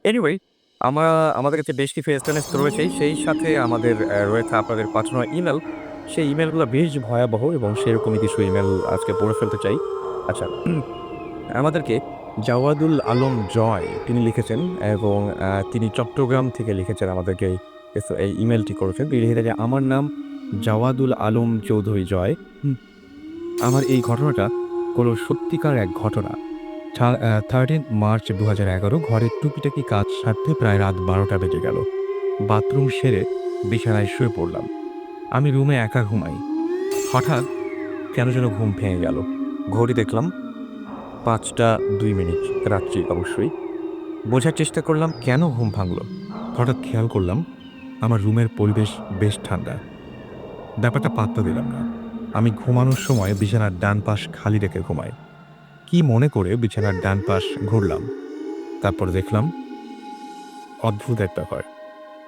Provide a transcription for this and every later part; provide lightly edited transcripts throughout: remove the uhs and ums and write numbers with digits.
Anyway আমাদের কাছে বেশ কিছু এসএমএস তো রয়েছেই। সেই সাথে আমাদের রয়েছে আপনাদের পাঠানো ইমেইল। সেই ইমেইলগুলো বেশ ভয়াবহ এবং সেরকমই কিছু ইমেইল আজকে পড়ে ফেলতে চাই। আচ্ছা, আমাদেরকে জাওয়াদুল আলম জয় তিনি লিখেছেন এবং তিনি চট্টগ্রাম থেকে লিখেছেন আমাদেরকে এই ইমেইলটি করেছেন। তিনি লিখেছেন যে, "আমার নাম জাওয়াদুল আলম চৌধুরী জয়। আমার এই ঘটনাটা হলো সত্যিকার এক ঘটনা। 13th মার্চ 2011 ঘরের টুকিটাকি কাজ সারতে প্রায় রাত 12টা বেজে গেল। বাথরুম সেরে বিছানায় শুয়ে পড়লাম। আমি রুমে একা ঘুমাই। হঠাৎ কেন যেন ঘুম ভেঙে গেল। ঘড়ি দেখলাম 5টা 2 মিনিট, রাত্রি অবশ্যই। বোঝার চেষ্টা করলাম কেন ঘুম ভাঙল। হঠাৎ খেয়াল করলাম আমার রুমের পরিবেশ বেশ ঠান্ডা। ব্যাপারটা পাত্তা দিলাম না। আমি ঘুমানোর সময় বিছানার ডান পাশ খালি রেখে ঘুমাই। কি মনে করে বিছানার ডান পাশ ঘুরলাম। তারপর দেখলাম অদ্ভুত এক ব্যাপার,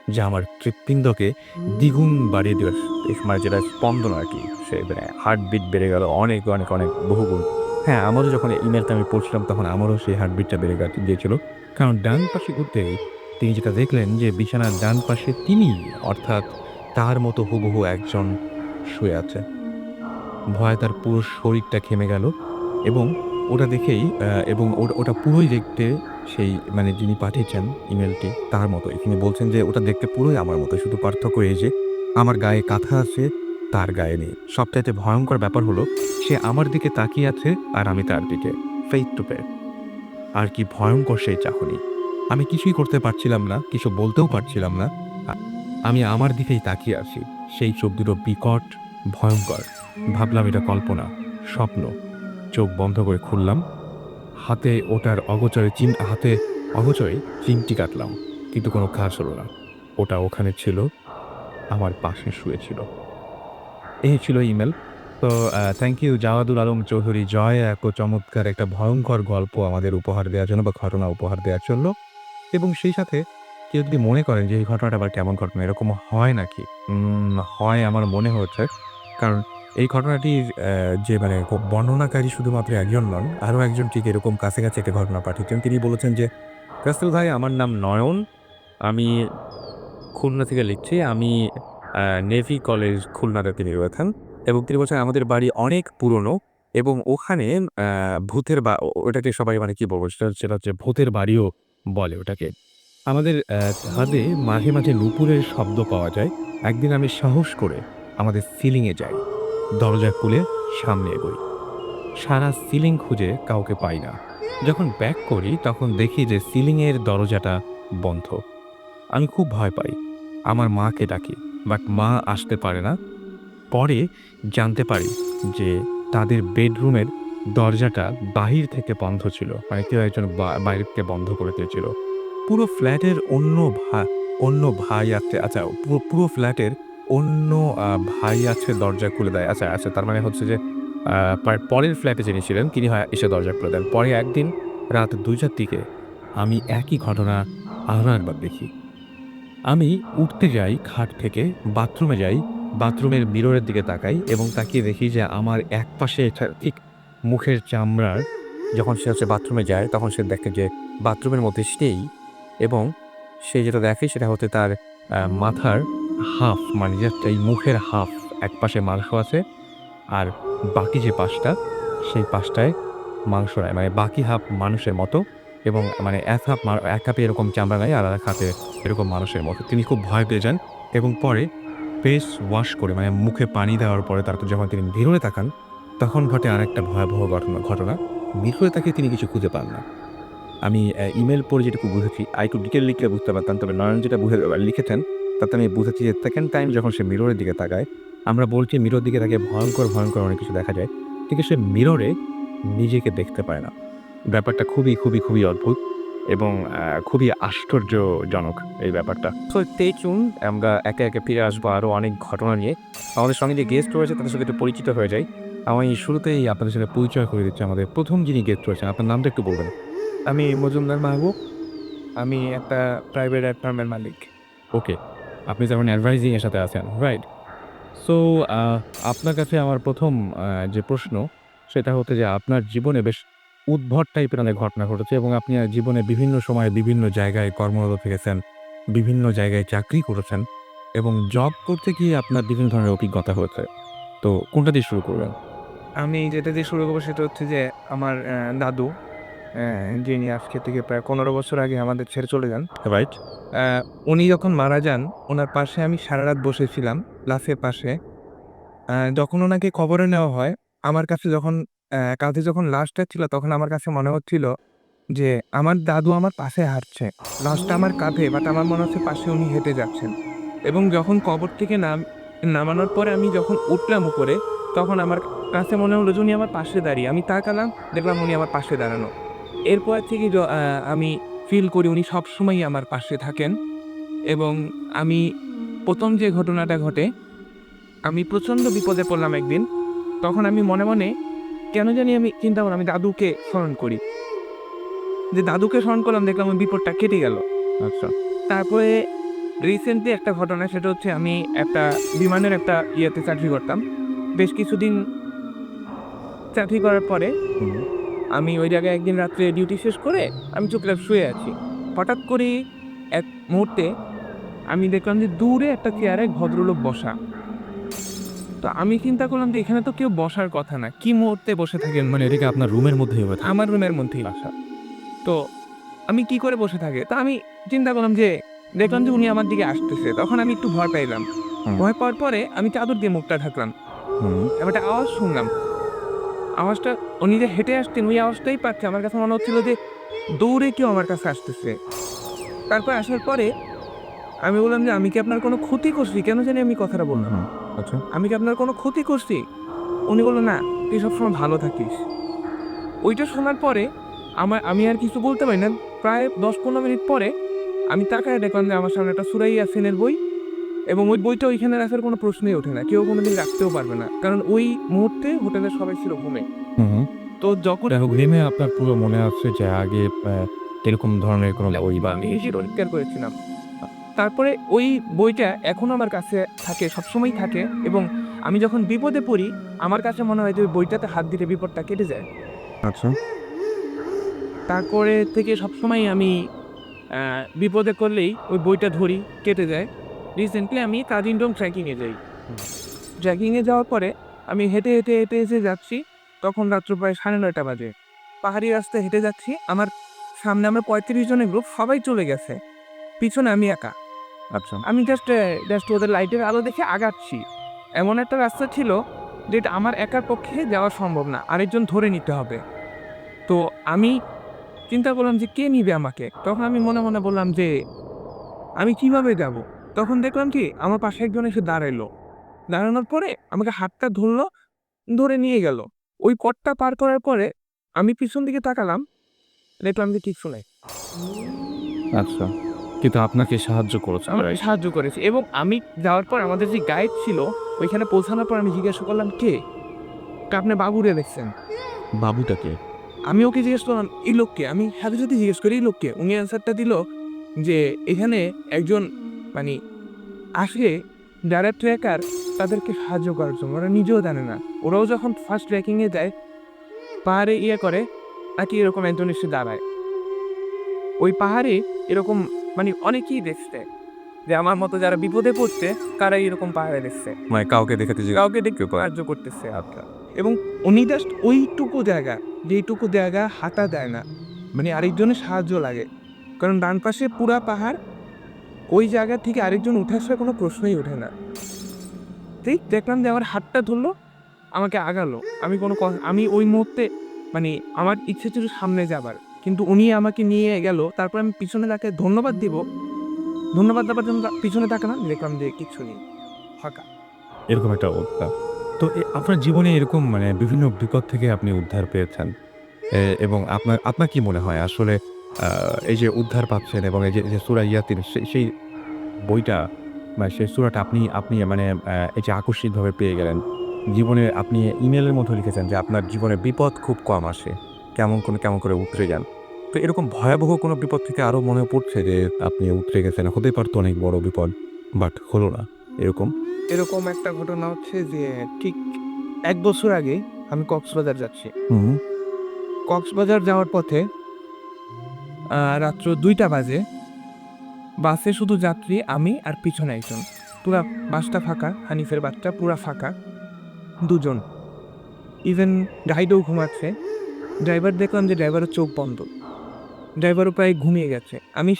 যা আমার হৃৎপিণ্ডকে দ্বিগুণ বাড়িয়ে দিল। মানে যেটা স্পন্দন আরকি। সে মানে হার্টবিট বেড়ে গেল অনেক, অনেক, অনেক বহুগুণ। হ্যাঁ, আমারও যখন ইমেইলটা আমি পড়ছিলাম তখন আমারও সেই হার্টবিটটা বেড়ে গিয়েছিল। কারণ ডান পাশে ঘুরতেই তিনি যেটা দেখলেন যে বিছানার ডান পাশে তিনি, অর্থাৎ তার মতো হুবহু একজন শুয়ে আছে। ভয়ে তার পুরো শরীরটা ঘেমে গেল এবং ওটা দেখেই এবং ওটা পুরোই দেখতে সেই মানে যিনি পাঠিয়েছেন ইমেইলটি তার মতোই। তিনি বলছেন যে, "ওটা দেখতে পুরোই আমার মতো। শুধু পার্থক্য এই যে আমার গায়ে কাঁথা আছে, তার গায়ে নেই। সবচাইতে ভয়ংকর ব্যাপার হলো সে আমার দিকে তাকিয়ে আছে আর আমি তার দিকে। Face to face. আর কি ভয়ংকর সেই চাহনি! আমি কিছুই করতে পারছিলাম না, কিছু বলতেও পারছিলাম না। আ আমি আমার দিকেই তাকিয়ে আছি। সেই চোখ দুটো বিকট, ভয়ংকর। ভাবলাম এটা কল্পনা, স্বপ্ন। চোখ বন্ধ করে খুললাম। হাতে অগোচরে চিমটি কাটলাম। কিন্তু কোনো কাজ হলো না। ওটা ওখানে ছিল, আমার পাশে শুয়ে ছিল। এই ছিল ইমেইল। তো থ্যাংক ইউ জাওয়াদুল আলম চৌধুরী জয়, এত চমৎকার একটা ভয়ংকর গল্প আমাদের উপহার দেওয়ার জন্য বা ঘটনা উপহার দেওয়ার জন্য। এবং সেই সাথে কেউ যদি মনে করেন যে এই ঘটনাটা আবার কেমন ঘটনা, এরকম হয় নাকি? হয় আমার মনে হচ্ছে। কারণ এই ঘটনাটির যে মানে বর্ণনাকারী শুধুমাত্র একজন নন, আরো একজন ঠিক এরকম কাছাকাছি একটা ঘটনা পাঠিয়েছেন। তিনি বলেছেন যে, "রাসেল ভাই, আমার নাম নয়ন। আমি খুলনা থেকে লিখছি। আমি আ নেভি কলেজ খুলনাতে তিনি রয়েছেন এবং তিনি বলছেন আমাদের বাড়ি অনেক পুরনো এবং ওখানে আ ভূতের বা ওটাকে সবাই মানে কি বলবো? সেটা হচ্ছে ভূতের বাড়িও বলে ওটাকে। আমাদের ছাদে মাঝে, মাঝে নুপুরের শব্দ পাওয়া যায়। একদিন আমি সাহস করে আমাদের সিলিং এ যাই। দরজা খুলে সামনে এগোই। সারা সিলিং খুঁজে কাউকে পাই না। যখন ব্যাক করি তখন দেখি যে সিলিং এর দরজাটা বন্ধ। আমি খুব ভয় পাই। আমার মাকে ডাকি। বাট মা আসতে পারে না। পরে জানতে পারি যে তাদের বেডরুমের দরজাটা বাহির থেকে বন্ধ ছিল। মানে কেউ একজন বাইরে থেকে বন্ধ করে দিয়েছিল। পুরো ফ্ল্যাটের অন্য ভাই আছে, আচ্ছা, পুরো ফ্ল্যাটের অন্য ভাই আছে দরজা খুলে দেয়। আচ্ছা, আচ্ছা, তার মানে হচ্ছে যে আ পরের ফ্ল্যাটে যিনি ছিলেন তিনি হয় এসে দরজা খুলে দেন। পরে একদিন রাত ২টার দিকে আমি একই ঘটনা আরো একবার দেখি। আমি উঠতে যাই খাট থেকে, বাথরুমে যাই। বাথরুমের মিররের দিকে তাকাই এবং তাকিয়ে দেখি যে আমার একপাশে ঠিক মুখের চামড়ার, যখন সে হচ্ছে বাথরুমে যায় তখন সে দেখে যে বাথরুমের মধ্যে সেই এবং সে যেটা দেখে সেটা হচ্ছে তার মাথার হাফ, মানে জাস্ট এই মুখের হাফ একপাশে মাংস আছে আর বাকি যে পাশটা, সেই পাশটায় মাংস নাই। মানে বাকি হাফ মানুষের মতো এবং মানে এক হাতে এরকম চামড়া নাই আর আরেক হাতে এরকম মানুষের মতো। তিনি খুব ভয় পেয়ে যান এবং পরে ফেস ওয়াশ করে মানে মুখে পানি দেওয়ার পরে তারপর যখন তিনি মিররে তাকান, তখন ঘটে আরেকটা ভয়াবহ ঘটনা। মিররে তাকিয়ে তিনি কিছু খুঁজে পান না। আমি ইমেইল পড়ে যেটুকু বুঝেছি, আরেকটু ডিটেইল লিখলে বুঝতে পারতাম। তবে নয়ন যেটা লিখেছেন, তাতে আমি বুঝেছি যে 2nd টাইম যখন সে মিররের দিকে তাকায়, আমরা বলছি মিররের দিকে তাকিয়ে ভয়ংকর, ভয়ংকর অনেক কিছু দেখা যায়। কিন্তু সে মিররে নিজেকে দেখতে পায় না। ব্যাপারটা খুবই, খুবই, খুবই অদ্ভুত এবং খুবই আশ্চর্যজনক এই ব্যাপারটা। সো স্টে টিউন, আমরা একে, একে ফিরে আসবো আরো অনেক ঘটনা নিয়ে। আমাদের সঙ্গে যে গেস্ট রয়েছে তাদের সাথে একটু পরিচিত হয়ে যাই। আমি শুরুতেই আপনাদের সাথে পরিচয় করে দিচ্ছি। আমাদের ১ম যিনি গেস্ট রয়েছেন, আপনার নামটা একটু বলবেন? আমি মজুমদার মাহবুব। আমি একটা প্রাইভেট ফার্মের মালিক। ওকে। আপনি তার মানে অ্যাডভাইজিং এর সাথে আছেন, রাইট? সো আ আপনার কাছে আমার ১ম যে প্রশ্ন সেটা হচ্ছে যে আপনার জীবনে বেশ উদ্ভট টাইপের অনেক ঘটনা ঘটেছে এবং আপনি জীবনে বিভিন্ন সময়ে বিভিন্ন জায়গায় কর্মরত থেকেছেন, বিভিন্ন জায়গায় চাকরি করেছেন এবং জব করতে গিয়ে আপনার বিভিন্ন ধরনের অভিজ্ঞতা হয়েছে। তো কোনটা দিয়ে শুরু করবেন? আমি যেটা দিয়ে শুরু করবো সেটা হচ্ছে যে আমার দাদু, যিনি আজকে থেকে প্রায় 15 বছর আগে আমাদের ছেড়ে চলে যান। রাইট? আ উনি যখন মারা যান, উনার পাশে আমি সারারাত বসেছিলাম লাশের পাশে। যখন উনাকে কবরে নেওয়া হয়, আমার কাছে যখন কাঁধে যখন লাশটা ছিল তখন আমার কাছে মনে হচ্ছিল যে আমার দাদু আমার পাশে হাঁটছে। লাশটা আমার কাঁধে বাট আমার মনে হচ্ছে পাশে উনি হেঁটে যাচ্ছেন। এবং যখন কবর থেকে নামানোর পরে আমি যখন উঠলাম উপরে, তখন আমার কাছে মনে হলো যে উনি আমার পাশে দাঁড়িয়ে। আমি তাকালাম, দেখলাম উনি আমার পাশে দাঁড়ানো। এরপর থেকে আমি ফিল করি উনি সবসময়ই আমার পাশে থাকেন এবং আমি ১ম যে ঘটনাটা ঘটে, আমি প্রচণ্ড বিপদে পড়লাম একদিন। তখন আমি মনে, মনে কেন জানি আমি চিন্তা করলাম আমি দাদুকে স্মরণ করি। যে দাদুকে স্মরণ করলাম দেখলাম ওই বিপদটা কেটে গেল। আচ্ছা। তারপরে রিসেন্টলি একটা ঘটনা সেটা হচ্ছে আমি একটা বিমানের একটা ইয়েতে চাকরি করতাম। বেশ কিছুদিন চাকরি করার পরে হুম। আমি ওই জায়গায় একদিন রাত্রে ডিউটি শেষ করে আমি চুপচাপ শুয়ে আছি। হঠাৎ করেই এক মুহূর্তে আমি দেখলাম যে দূরে একটা চেয়ারে এক ভদ্রলোক বসা। তো আমি চিন্তা করলাম যে এখানে তো কেউ বসার কথা না। কি মুহূর্তে বসে থাকেন মানে এটা কি আপনার রুমের মধ্যেই হয়ে থাকে? আমার রুমের মধ্যেই বাসা। তো আমি কি করে বসে থাকে? তো আমি চিন্তা করলাম যে দেখলাম যে উনি আমার দিকে আসতেছে। তখন আমি একটু ভয় পাইলাম। হুম। ভয় পাওয়ার পরে আমি চাদর দিয়ে মুখটা ঢাকলাম। হুম। এবার একটা আওয়াজ শুনলাম। আওয়াজটা উনি যে হেঁটে আসতেন ওই আওয়াজটাই পাচ্ছি। আমার কাছে মনে হচ্ছিল যে দৌড়ে কেউ আমার কাছে আসতেছে। তারপর আসার পরে আমি বললাম যে, "আমি কি আপনার কোনো ক্ষতি করছি?" কেন জানি আমি কথাটা বললাম। হুম। আচ্ছা। "আমি কি আপনার কোনো ক্ষতি করছি?" উনি বলল, "না, তুই সবসময় ভালো থাকিস।" ওইটা শোনার পরে আমি আর কিছু বলতে পারি না। প্রায় ১০-১৫ মিনিট পরে আমি তাকায় দেখলাম যে আমার সামনে একটা সূরা ইয়াসিনের বই এবং ওই বইটা ওইখানে রাখার কোনো প্রশ্নই ওঠে না। কেউ কোনোদিন রাখতেও পারবে না। কারণ ওই মুহূর্তে হোটেলের সবাই ছিল ঘুমে। হুম। তো যখন দেখো ঘেমে আপনার পুরো মনে আছে যে আগে এরকম ধরনের কোনো বই বা আমি পরিষ্কার করেছিলাম। তারপরে ওই বইটা এখনো আমার কাছে থাকে, সবসময়ই থাকে এবং আমি যখন বিপদে পড়ি আমার কাছে মনে হয় যে ওই বইটাতে হাত দিলে বিপদটা কেটে যায়। আচ্ছা। তারপরে থেকে সবসময় আমি বিপদে পড়লেই ওই বইটা ধরি, কেটে যায়। রিসেন্টলি আমি কাজিনডং ট্রেকিং এ যাই। হুম। ট্রেকিং এ যাওয়ার পরে আমি হেঁটে এসে যাচ্ছি। তখন রাত্র প্রায় 9:30 বাজে। পাহাড়ি রাস্তায় হেঁটে যাচ্ছি। আমার সামনে আমরা ৩৫ জনের গ্রুপ সবাই চলে গেছে। পিছনে আমি একা। আচ্ছা। আমি জাস্ট ওদের লাইটের আলো দেখে আগাচ্ছি। এমন একটা রাস্তা ছিল যেটা আমার একার পক্ষে যাওয়া সম্ভব না। আরেকজন ধরে নিতে হবে। তো আমি চিন্তা করলাম যে কে নিবে আমাকে? তখন আমি মনে, মনে বললাম যে আমি কিভাবে যাবো? তখন দেখলাম কি আমার পাশে একজন এসে দাঁড়াইলো। দাঁড়ানোর পরে আমাকে হাতটা ধরলো, ধরে নিয়ে গেল। ওই পথটা পার করার পরে আমি পিছন দিকে তাকালাম, দেখলাম যে কিচ্ছু নাই। আচ্ছা। কিন্তু আপনাকে সাহায্য করেছে, আমাকে রাইট? সাহায্য করেছে এবং আমি যাওয়ার পর আমাদের যে গাইড ছিল ওইখানে পৌঁছানোর পর আমি জিজ্ঞাসা করলাম, "কে?" "কা আপনি বাবুরে দেখছেন?" বাবুটা কে? আমি ওকে জিজ্ঞেস করলাম, "এই লোক কে?" আমি সাথে, সাথে জিজ্ঞেস করি, "এই লোক কে?" উনি অ্যান্সারটা দিল যে, "এখানে একজন মানি আসে যারা ট্রেকার তাদেরকে সাহায্য করার জন্য। ওরা নিজেও জানে না। ওরাও যখন ফার্স্ট ট্রেকিং এ যায়, পাহাড়ে করে নাকি এরকম একজন এসে দাঁড়ায়। ওই পাহাড়ে এরকম অনেকেই দেখছে যে আমার মতো যারা বিপদে পড়ছে তারাই এরকম পাহাড়ে দেখছে। মানে কাউকে দেখাতে যে কাউকে দেখে কেউ পায়। সাহায্য করতেছে। আচ্ছা। এবং উনি জাস্ট ওইটুকু জায়গা, যেইটুকু জায়গা হাঁটা যায় না। আরেকজনের সাহায্য লাগে। কারণ ডান পাশে পুরা পাহাড়, ওই জায়গা থেকে আরেকজন উঠে আসার কোনো প্রশ্নই ওঠে না। ঠিক দেখলাম যে আমার হাতটা ধরলো, আমাকে আগালো। আমি ওই মুহূর্তে মানে আমার ইচ্ছে ছিল সামনে যাবার। কিন্তু উনি আমাকে নিয়ে গেল। তারপর আমি পিছনে তাকে ধন্যবাদ দিব। ধন্যবাদ দেওয়ার জন্য পিছনে তাকালাম, দেখলাম যে কিচ্ছু নেই। ফাঁকা। এরকম একটা অবস্থা। তো আপনার জীবনে এরকম মানে বিভিন্ন বিপদ থেকে আপনি উদ্ধার পেয়েছেন। এবং আপনার আপনার কি মনে হয় আসলে আ এই যে উদ্ধার পাচ্ছেন এবং এই যে সূরা ইয়াতিন সেই বইটা মানে সেই সূরাটা আপনি আপনি মানে এই যে আকস্মিকভাবে পেয়ে গেলেন। জীবনে আপনি ইমেইলের মধ্যে লিখেছেন যে আপনার জীবনে বিপদ খুব কম আসে। কেমন করে উতরে যান। তো এরকম ভয়াবহ কোনো বিপদ থেকে আরো মনে পড়ছে যে আপনি উতরে গেছেন। হতেই পারত অনেক বড় বিপদ। বাট হলো না। এরকম? এরকম একটা ঘটনা হচ্ছে যে ঠিক ১ বছর আগে আমি কক্সবাজার যাচ্ছি। হুম। কক্সবাজার যাওয়ার পথে রাত্র 2টা বাজে। বাসে শুধু যাত্রী, আমি আর পিছনে একজন। পুরা বাসটা ফাঁকা, হানিফের বাসটা পুরা ফাঁকা, 2 জন। ইভেন গাইডও ঘুমাচ্ছে। ড্রাইভার দেখলাম যে ড্রাইভারের চোখ বন্ধ, ড্রাইভারও প্রায় ঘুমিয়ে গেছে। আমি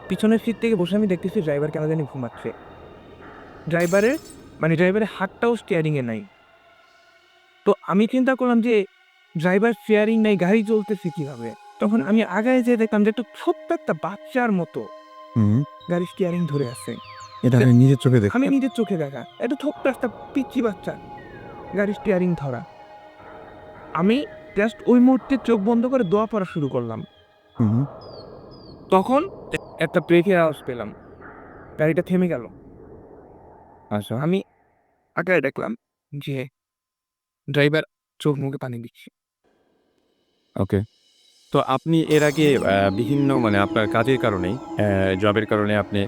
পিছনের সিট থেকে বসে আমি দেখতেছি ড্রাইভার কেন জানি ঘুমাচ্ছে। ড্রাইভারের হাতটাও স্টিয়ারিংয়ে নাই। তো আমি চিন্তা করলাম যে ড্রাইভার স্টিয়ারিং নাই, গাড়ি চলতেছে কিভাবে? তখন আমি আগায় যেয়ে দেখলাম যে একটা ছোট্ট একটা বাচ্চার মতো গাড়ি স্টিয়ারিং ধরে আছে। এটা আমি নিজের চোখে আমি নিজের চোখে দেখা, একটা ছোট্ট একটা পিচ্চি বাচ্চা গাড়ি স্টিয়ারিং ধরা। আমি জাস্ট ওই মুহূর্তে চোখ বন্ধ করে দোয়া পড়া শুরু করলাম। তখন একটা ব্রেকের আওয়াজ পেলাম, গাড়িটা থেমে গেল। আচ্ছা, আমি আগায় দেখলাম যে ড্রাইভার চোখ মুখে পানি দিচ্ছে। ওকে। তো আপনি এর আগে বিভিন্ন মানে আপনার কাজের কারণেই জবের কারণে আপনি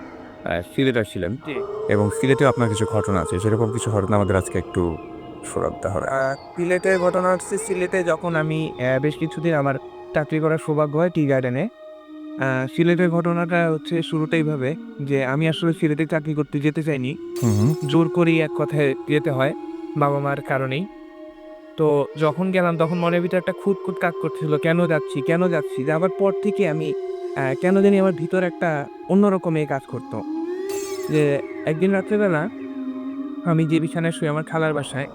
সিলেট আসছিলেন জি। এবং সিলেটেও আপনার কিছু ঘটনা আছে। সেরকম কিছু ঘটনা আমাদের আজকে একটু শোনাতে হবে। সিলেটের ঘটনা হচ্ছে, সিলেটে যখন আমি বেশ কিছুদিন আমার চাকরি করার সৌভাগ্য হয় টি গার্ডেনে। সিলেটের ঘটনাটা হচ্ছে শুরুটা এইভাবে যে আমি আসলে সিলেটে চাকরি করতে যেতে চাইনি। জোর করেই এক কথায় যেতে হয় বাবা মার কারণেই। তো যখন গেলাম তখন মনের ভিতরে একটা খুঁতখুঁত কাজ করছিল, কেন যাচ্ছি কেন যাচ্ছি? যাওয়ার পর থেকে আমি কেন জানি আমার ভিতরে একটা অন্যরকম কাজ করতো। যে একদিন রাত্রেবেলা আমি যে বিছানায় শুই আমার খালার বাসায়,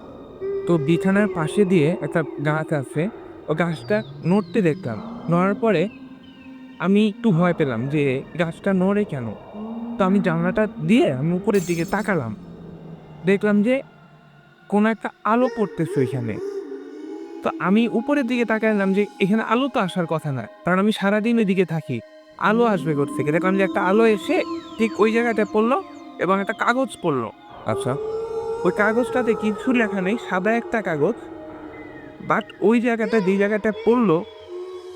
তো বিছানার পাশে দিয়ে একটা গাছ আছে, ও গাছটা নড়তে দেখলাম। নড়ার পরে আমি একটু ভয় পেলাম যে গাছটা নড়ে কেন? তো আমি জানলাটা দিয়ে আমি উপরের দিকে তাকালাম, দেখলাম যে কোনো একটা আলো পড়তেছে ওইখানে। তো আমি উপরের দিকে তাকালাম যে এখানে আলো তো আসার কথা না, কারণ আমি সারাদিন ওইদিকে থাকি, আলো আসবে কোত্থেকে? দেখলাম যে একটা আলো এসে ঠিক ওই জায়গাটায় পড়লো এবং একটা কাগজ পড়লো। আচ্ছা, ওই কাগজটাতে কিছু লেখা নেই, সাদা একটা কাগজ। বাট ওই জায়গাটা যেই জায়গাটায় পড়লো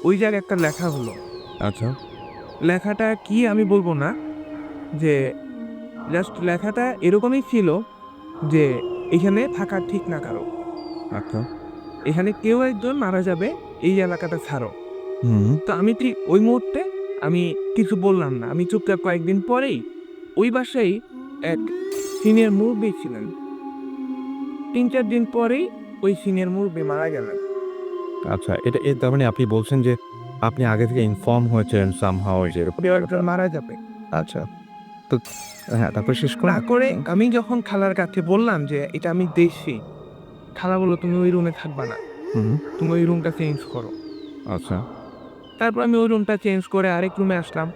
ওই জায়গায় একটা লেখা হলো। আচ্ছা, লেখাটা কি আমি বলবো না, যে জাস্ট লেখাটা এরকমই ছিল যে এখানে থাকা ঠিক না কারো, আচ্ছা। এখানে কেউ একজন মারা যাবে, এই এলাকাটা ছাড়ো। হুম, তো আমি ঠিক ওই মুহূর্তে আমি কিছু বললাম না, আমি চুপচাপ কয়েকদিন পরেই ওই বাসায় এক সিনিয়র মুরব্বী ছিলেন, 3-4 দিন পরেই ওই সিনিয়র মুরব্বী মারা গেলেন। আচ্ছা। এটা তার মানে আপনি বলছেন যে আপনি আগে থেকে ইনফর্ম হয়েছিলেন সামহাউ যে এরকম। পরিবারটা মারা যাবে। আচ্ছা। তো হ্যাঁ, তারপরে শেষ করুন। তারপরে আমি যখন খালার কাছে বললাম যে এটা আমি দেখছি, খালা বলল তুমি ওই রুমে থাকবা না, হুম, তুমি ওই রুমটা চেঞ্জ করো। আচ্ছা, তারপর আমি ওই রুমটা চেঞ্জ করে আরেক রুমে আসলাম।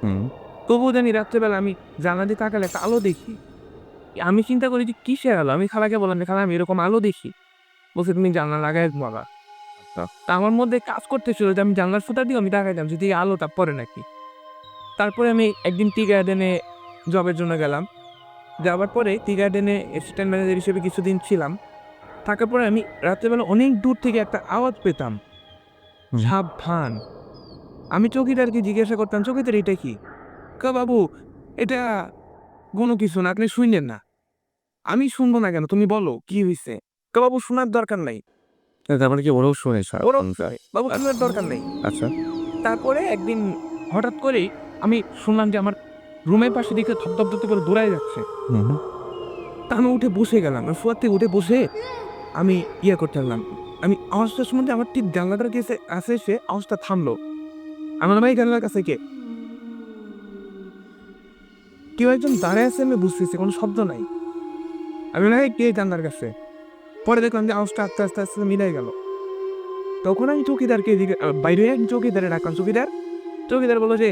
হুম, তবুও জানি রাত্রেবেলা আমি জানলা দিয়ে তাকালে একটা আলো দেখি। আমি চিন্তা করি যে কিসের আলো? আমি খালাকে বললাম যে, "খালা আমি এরকম আলো দেখি।" বলছে, "তুমি জানলা লাগায় ঘুমাবা।" আচ্ছা, তা আমার মধ্যে কাজ করতেছিল যে আমি জানলার ফুটা দিয়ে আমি তাকাইলাম যদি এই আলোটা পড়ে নাকি। তারপরে আমি একদিন টি গার্ডেনে জবের জন্য গেলাম। যাওয়ার পরে টি গার্ডেনে অ্যাসিস্ট্যান্ট ম্যানেজার হিসেবে কিছুদিন ছিলাম। থাকার পরে আমি রাত্রেবেলা অনেক দূর থেকে একটা আওয়াজ পেতাম, হুম, "সাবধান!" আমি চৌকিদারকে জিজ্ঞাসা করতাম, "চৌকিদার এটা কি?" কয়, "বাবু এটা কোনো কিছু না, আপনি শুইনেন না।" "আমি শুনবো না কেন? তুমি বলো কি হইছে?" কয়, "বাবু শোনার দরকার নাই।" তার মানে কি ওরাও শুনেছে? ওরও "বাবু শোনার দরকার নেই।" আচ্ছা, তারপরে একদিন হঠাৎ করেই আমি শুনলাম যে আমার রুমের পাশে দিকে ধপ ধপ করে দৌড়ায় যাচ্ছে। হুম, তা আমি উঠে বসে গেলাম। আমি শোয়ার থেকে উঠে বসে আমি করতে লাগলাম। আমি আওয়াজটা শুনতে আমার ঠিক জানলাটার কাছে এসে আওয়াজটা থামলো। আমি বললাম, "এই জানলার কাছে কে?" কেউ একজন দাঁড়ায় আছে, আমি বুঝতেছি কোনো শব্দ নাই। আমি বললাম, "এই কে জানলার কাছে?" পরে দেখলাম যে আওয়াজটা আস্তে মিলাই গেল। তখন আমি চৌকিদারকে বাইরে এক চৌকিদারে ডাকলাম, "চৌকিদার?" চৌকিদার বলল যে,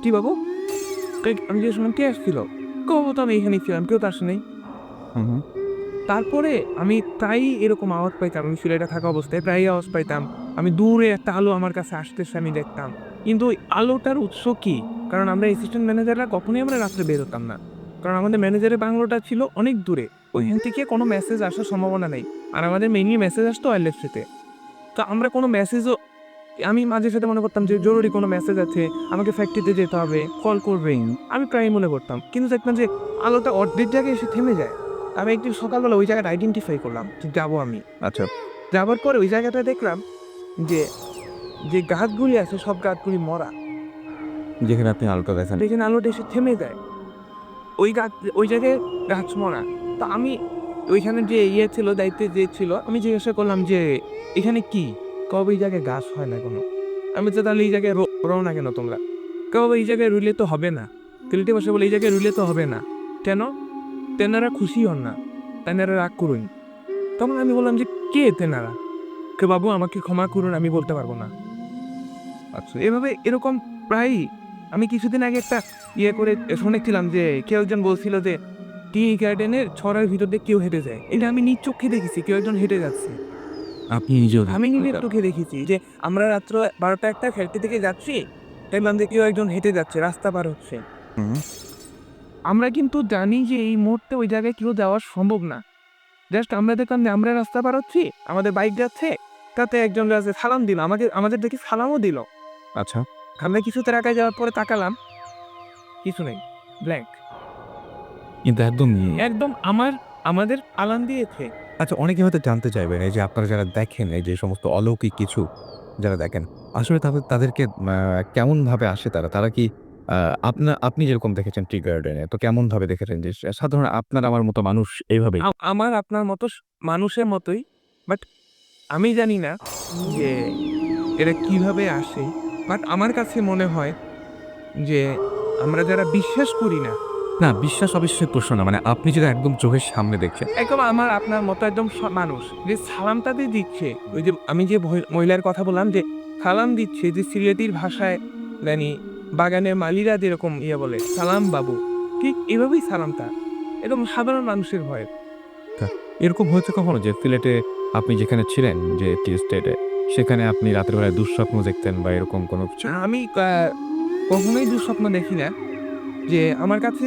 "কি বাবু?" আমি জিজ্ঞেস করলাম, "কে আসছিল?" কয়, "বাবু তো আমি এখানেই ছিলাম, কেউ তো আসে নাই।" হুম, তারপরে আমি প্রায়ই এরকম আওয়াজ পাইতাম। আমি সিলেটে থাকা অবস্থায় প্রায়ই আওয়াজ পাইতাম। আমি দূরে একটা আলো আমার কাছে আসতেছে আমি দেখতাম। কিন্তু ওই আলোটার উৎস কি? কারণ আমরা অ্যাসিস্ট্যান্ট ম্যানেজাররা কখনোই আমরা রাত্রে বের হতাম না। কারণ আমাদের ম্যানেজারের বাংলোটা ছিল অনেক দূরে। ওইখান থেকে কোনো মেসেজ আসার সম্ভাবনা নেই। আর আমাদের মেইনলি মেসেজ আসতো ওয়্যারলেসেতে। তো আমরা কোনো মেসেজও, আমি মাঝে সাথে মনে করতাম যে জরুরি কোনো মেসেজ আছে, আমাকে ফ্যাক্টরিতে যেতে হবে, কল করবেই। আমি প্রায়ই মনে করতাম। কিন্তু দেখতাম যে আলোটা অর্ধেক জায়গায় এসে থেমে যায়। আমি একদিন সকালবেলা ওই জায়গাটা আইডেন্টিফাই করলাম যে যাবো আমি। আচ্ছা, যাবার পরে ওই জায়গাটায় দেখলাম যে যে গাছগুলি আছে সব গাছগুলি মরা, যেখানে আপনি আলোটা দেখেন। যেখানে আলোটা এসে থেমে যায় ওই গাছ, ওই জায়গায় গাছ মরা। তো আমি ওইখানে যে ছিল, দায়িত্বে যে ছিল, আমি জিজ্ঞাসা করলাম যে এখানে কি? কবে এই জায়গায় গাছ হয় না কোনো? আমি তো তাহলে এই জায়গায় রও না কেন তোমরা? কবে এই জায়গায় রুইলে তো হবে না। তেলটে বসে বলে এই জায়গায় রুইলে তো হবে না কেন? তেনারা খুশি হন না, তেনারা রাগ করুন। তখন আমি বললাম যে কে তেনারা? কে বাবু আমাকে ক্ষমা করুন, আমি বলতে পারবো না। আচ্ছা, এভাবে এরকম প্রায়ই। আমি কিছুদিন আগে একটা করে শুনেছিলাম যে কেউ একজন বলছিল যে টি গার্ডেনের ছড়ার ভিতর দিয়ে কেউ হেঁটে যায়। এটা আমি নিজ চোখে দেখেছি, কেউ একজন হেঁটে যাচ্ছে। আপনি নিজেও আমি নিজের চোখে দেখেছি যে আমরা রাত্র 12টা-1টা ফ্যাক্টরি থেকে যাচ্ছি, দেখলাম যে কেউ একজন হেঁটে যাচ্ছে, রাস্তা পার হচ্ছে। হুম। আমরা কিন্তু জানি যে এই মুহূর্তে ওই জায়গায় কেউ যাওয়া সম্ভব না। জাস্ট আমরা দেখলাম যে আমরা রাস্তা পার হচ্ছি, আমাদের বাইক যাচ্ছে, তাতে একজন যাচ্ছে সালাম দিল, আমাদের দেখি সালামও দিল। আচ্ছা। আমরা কিছুটা আগায় যাওয়ার পরে তাকালাম, কিছু নেই, ব্ল্যাঙ্ক। কিন্তু একদমই। একদম আমাদের আলান দিয়েছে। আচ্ছা, অনেকে হয়তো জানতে চাইবেন এই যে আপনারা যারা দেখেন এই যে সমস্ত অলৌকিক কিছু যারা দেখেন, আসলে তাদেরকে কেমনভাবে আসে তারা? তারা কি আ আপনি যেরকম দেখেছেন টি গার্ডেনে তো কেমনভাবে দেখেছেন যে সাধারণ আপনার আমার মতো মানুষ এইভাবেই? আমার আপনার মতো মানুষের মতোই। বাট আমি জানি না যে এরা কিভাবে আসে। বাট আমার কাছে মনে হয় যে আমরা যারা বিশ্বাস করি না, না, বিশ্বাস অবিশ্বাসের প্রশ্ন না। মানে আপনি যেটা একদম চোখের সামনে দেখছেন। একদম আমার আপনার মতো একদম মানুষ যে সালামটা দিয়ে দিচ্ছে, ওই যে আমি যে মহিলার কথা বললাম যে সালাম দিচ্ছে, যে সিলেটির ভাষায় জানি বাগানের মালিরা যেরকম বলে সালাম বাবু, ঠিক এভাবেই সালামটা এরকম সাধারণ মানুষের ভয়। তা এরকম হয়েছে কখনো যে সিলেটে আপনি যেখানে ছিলেন যে টি এস্টেটে, সেখানে আপনি রাতের বেলায় দুঃস্বপ্ন দেখতেন বা এরকম কোনো কিছু? আমি কখনোই দুঃস্বপ্ন দেখি না। যে আমার কাছে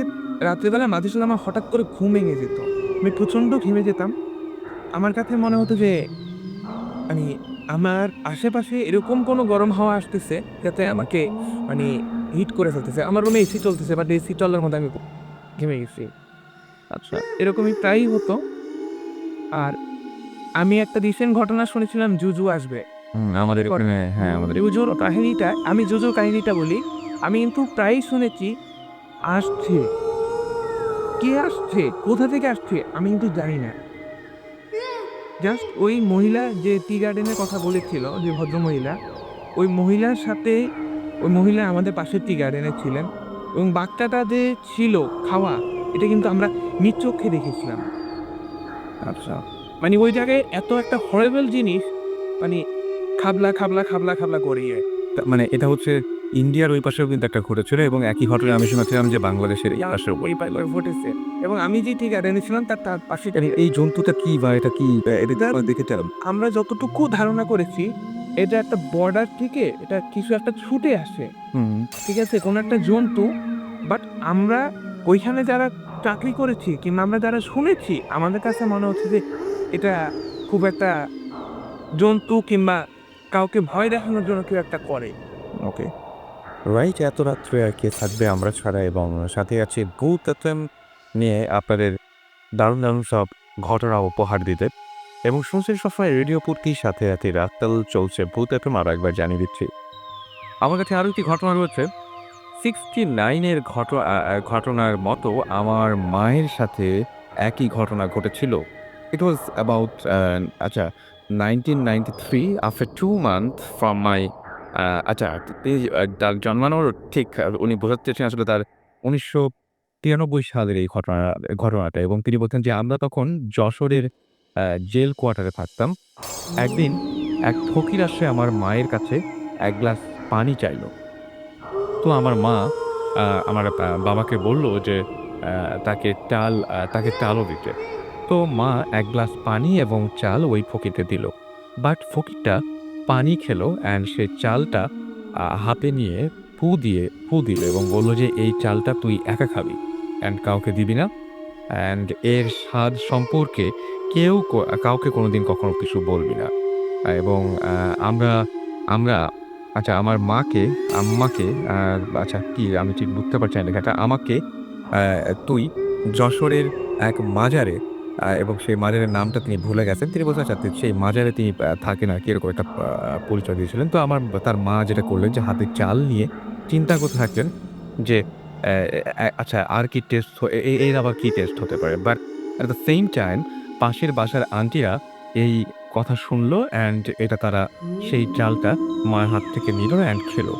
রাত্রিবেলা মাঝে সাঝে আমার হঠাৎ করে ঘুম ভেঙে যেত। আমি প্রচণ্ড ঘেমে যেতাম। আমার কাছে মনে হতো যে মানে আমার আশেপাশে এরকম কোনো গরম হাওয়া আসতেছে যাতে আমাকে মানে হিট করে ফেলতেছে। আমার রুমে এসি চলতেছে বাট এসি চলার মধ্যে আমি ঘেমে গেছি। আচ্ছা, এরকমই প্রায়ই হতো। আর আমি একটা রিসেন্ট ঘটনা শুনেছিলাম জুজু আসবে। আমাদের ওখানে, হ্যাঁ, আমাদের জুজুর কাহিনীটা, আমি জুজুর কাহিনীটা বলি। আমি কিন্তু প্রায়ই শুনেছি আসছে। কে আসছে? কোথা থেকে আসছে? আমি কিন্তু জানি না। জাস্ট ওই মহিলা যে টি গার্ডেনের কথা বলেছিল, যে ভদ্রমহিলা, ওই মহিলার সাথে, ওই মহিলা আমাদের পাশের টি গার্ডেনে ছিলেন এবং বাচ্চাটা যে ছিল খাওয়া, এটা কিন্তু আমরা নিজ চক্ষে দেখেছিলাম। আচ্ছা। মানে ওই জায়গায় এত একটা হরেবল জিনিস, মানে খাবলা, খাবলা, খাবলা, খাবলা করিয়ে। মানে এটা হচ্ছে ইন্ডিয়ার ওই পাশেও কিন্তু একটা ঘটেছিল এবং একই ঘটনা আমি শুনেছিলাম যে বাংলাদেশের এই পাশেও ওই ঘটেছে এবং আমি যে টি গার্ডেনে ছিলাম তার পাশে। এই জন্তুটা কি বা এটা কি? এটা কি আপনারা দেখেছেন? আমরা যতটুকু ধারণা করেছি, এটা একটা বর্ডার থেকে এটা কিছু একটা ছুটে আসে। হুম। ঠিক আছে? কোনো একটা জন্তু। বাট আমরা ওইখানে যারা চাকরি করেছি কিংবা আমরা যারা শুনেছি, আমাদের কাছে মনে হচ্ছে যে এটা খুব একটা জন্তু কিংবা কাউকে ভয় দেখানোর জন্য কেউ একটা করে। ওকে। রাইট, এত রাত্রে আর কে থাকবে আমরা ছাড়া, এবং সাথে আছে ভূত এফএম নিয়ে আপনাদের দারুণ, দারুণ সব ঘটনা উপহার দিতে। এবং শুনছেন সবসময় রেডিও পূর্তির সাথে, সাথে রাতকাল চলছে ভূত এফএম। আরো একবার জানিয়ে দিচ্ছি। আমার কাছে আরো একটি ঘটনা রয়েছে। 69 এর ঘটনার মতো আমার মায়ের সাথে একই ঘটনা ঘটেছিল। It was about আচ্ছা 1993 after 2 month from my আচ্ছা তিনি তার জন্মানোর ঠিক উনি বোঝাতে চেয়েছেন আসলে তার ১৯৯৩ সালের এই ঘটনাটা, এবং তিনি বলছেন যে আমরা তখন যশোরের জেল কোয়ার্টারে থাকতাম। একদিন এক ফকির আসে আমার মায়ের কাছে ১ গ্লাস পানি চাইল। তো আমার মা আমার বাবাকে বলল যে আ তাকে চালও দিতে। তো মা ১ গ্লাস পানি এবং চাল ওই ফকিরকে দিল। বাট ফকিরটা পানি খেলো অ্যান্ড সে চালটা হাতে নিয়ে ফু দিল এবং বলল যে, "এই চালটা তুই একা খাবি অ্যান্ড কাউকে দিবি না। অ্যান্ড এর স্বাদ সম্পর্কে কেউ কাউকে কোনোদিন কখনো কিছু বলবি না।" এবং আমরা আমরা আচ্ছা আমার আম্মাকে আচ্ছা কি আমি ঠিক বুঝতে পারছি না লেখাটা। আমাকে তুই যশোরের এক মাজারে এবং সেই মাজারের নামটা তিনি ভুলে গেছেন। তিনি বলছেন আচ্ছা সেই মাজারে তিনি থাকেন আরকি এরকম একটা পরিচয় দিয়েছিলেন। তো তার মা যেটা করলেন যে হাতে চাল নিয়ে চিন্তা করতে থাকলেন যে অ্যা আচ্ছা আর কি টেস্ট এর আবার কি টেস্ট হতে পারে? But at the same time পাশের বাসার আন্টিরা এই কথা শুনল অ্যান্ড এটা তারা সেই চালটা মায়ের হাত থেকে নিল অ্যান্ড খেলো।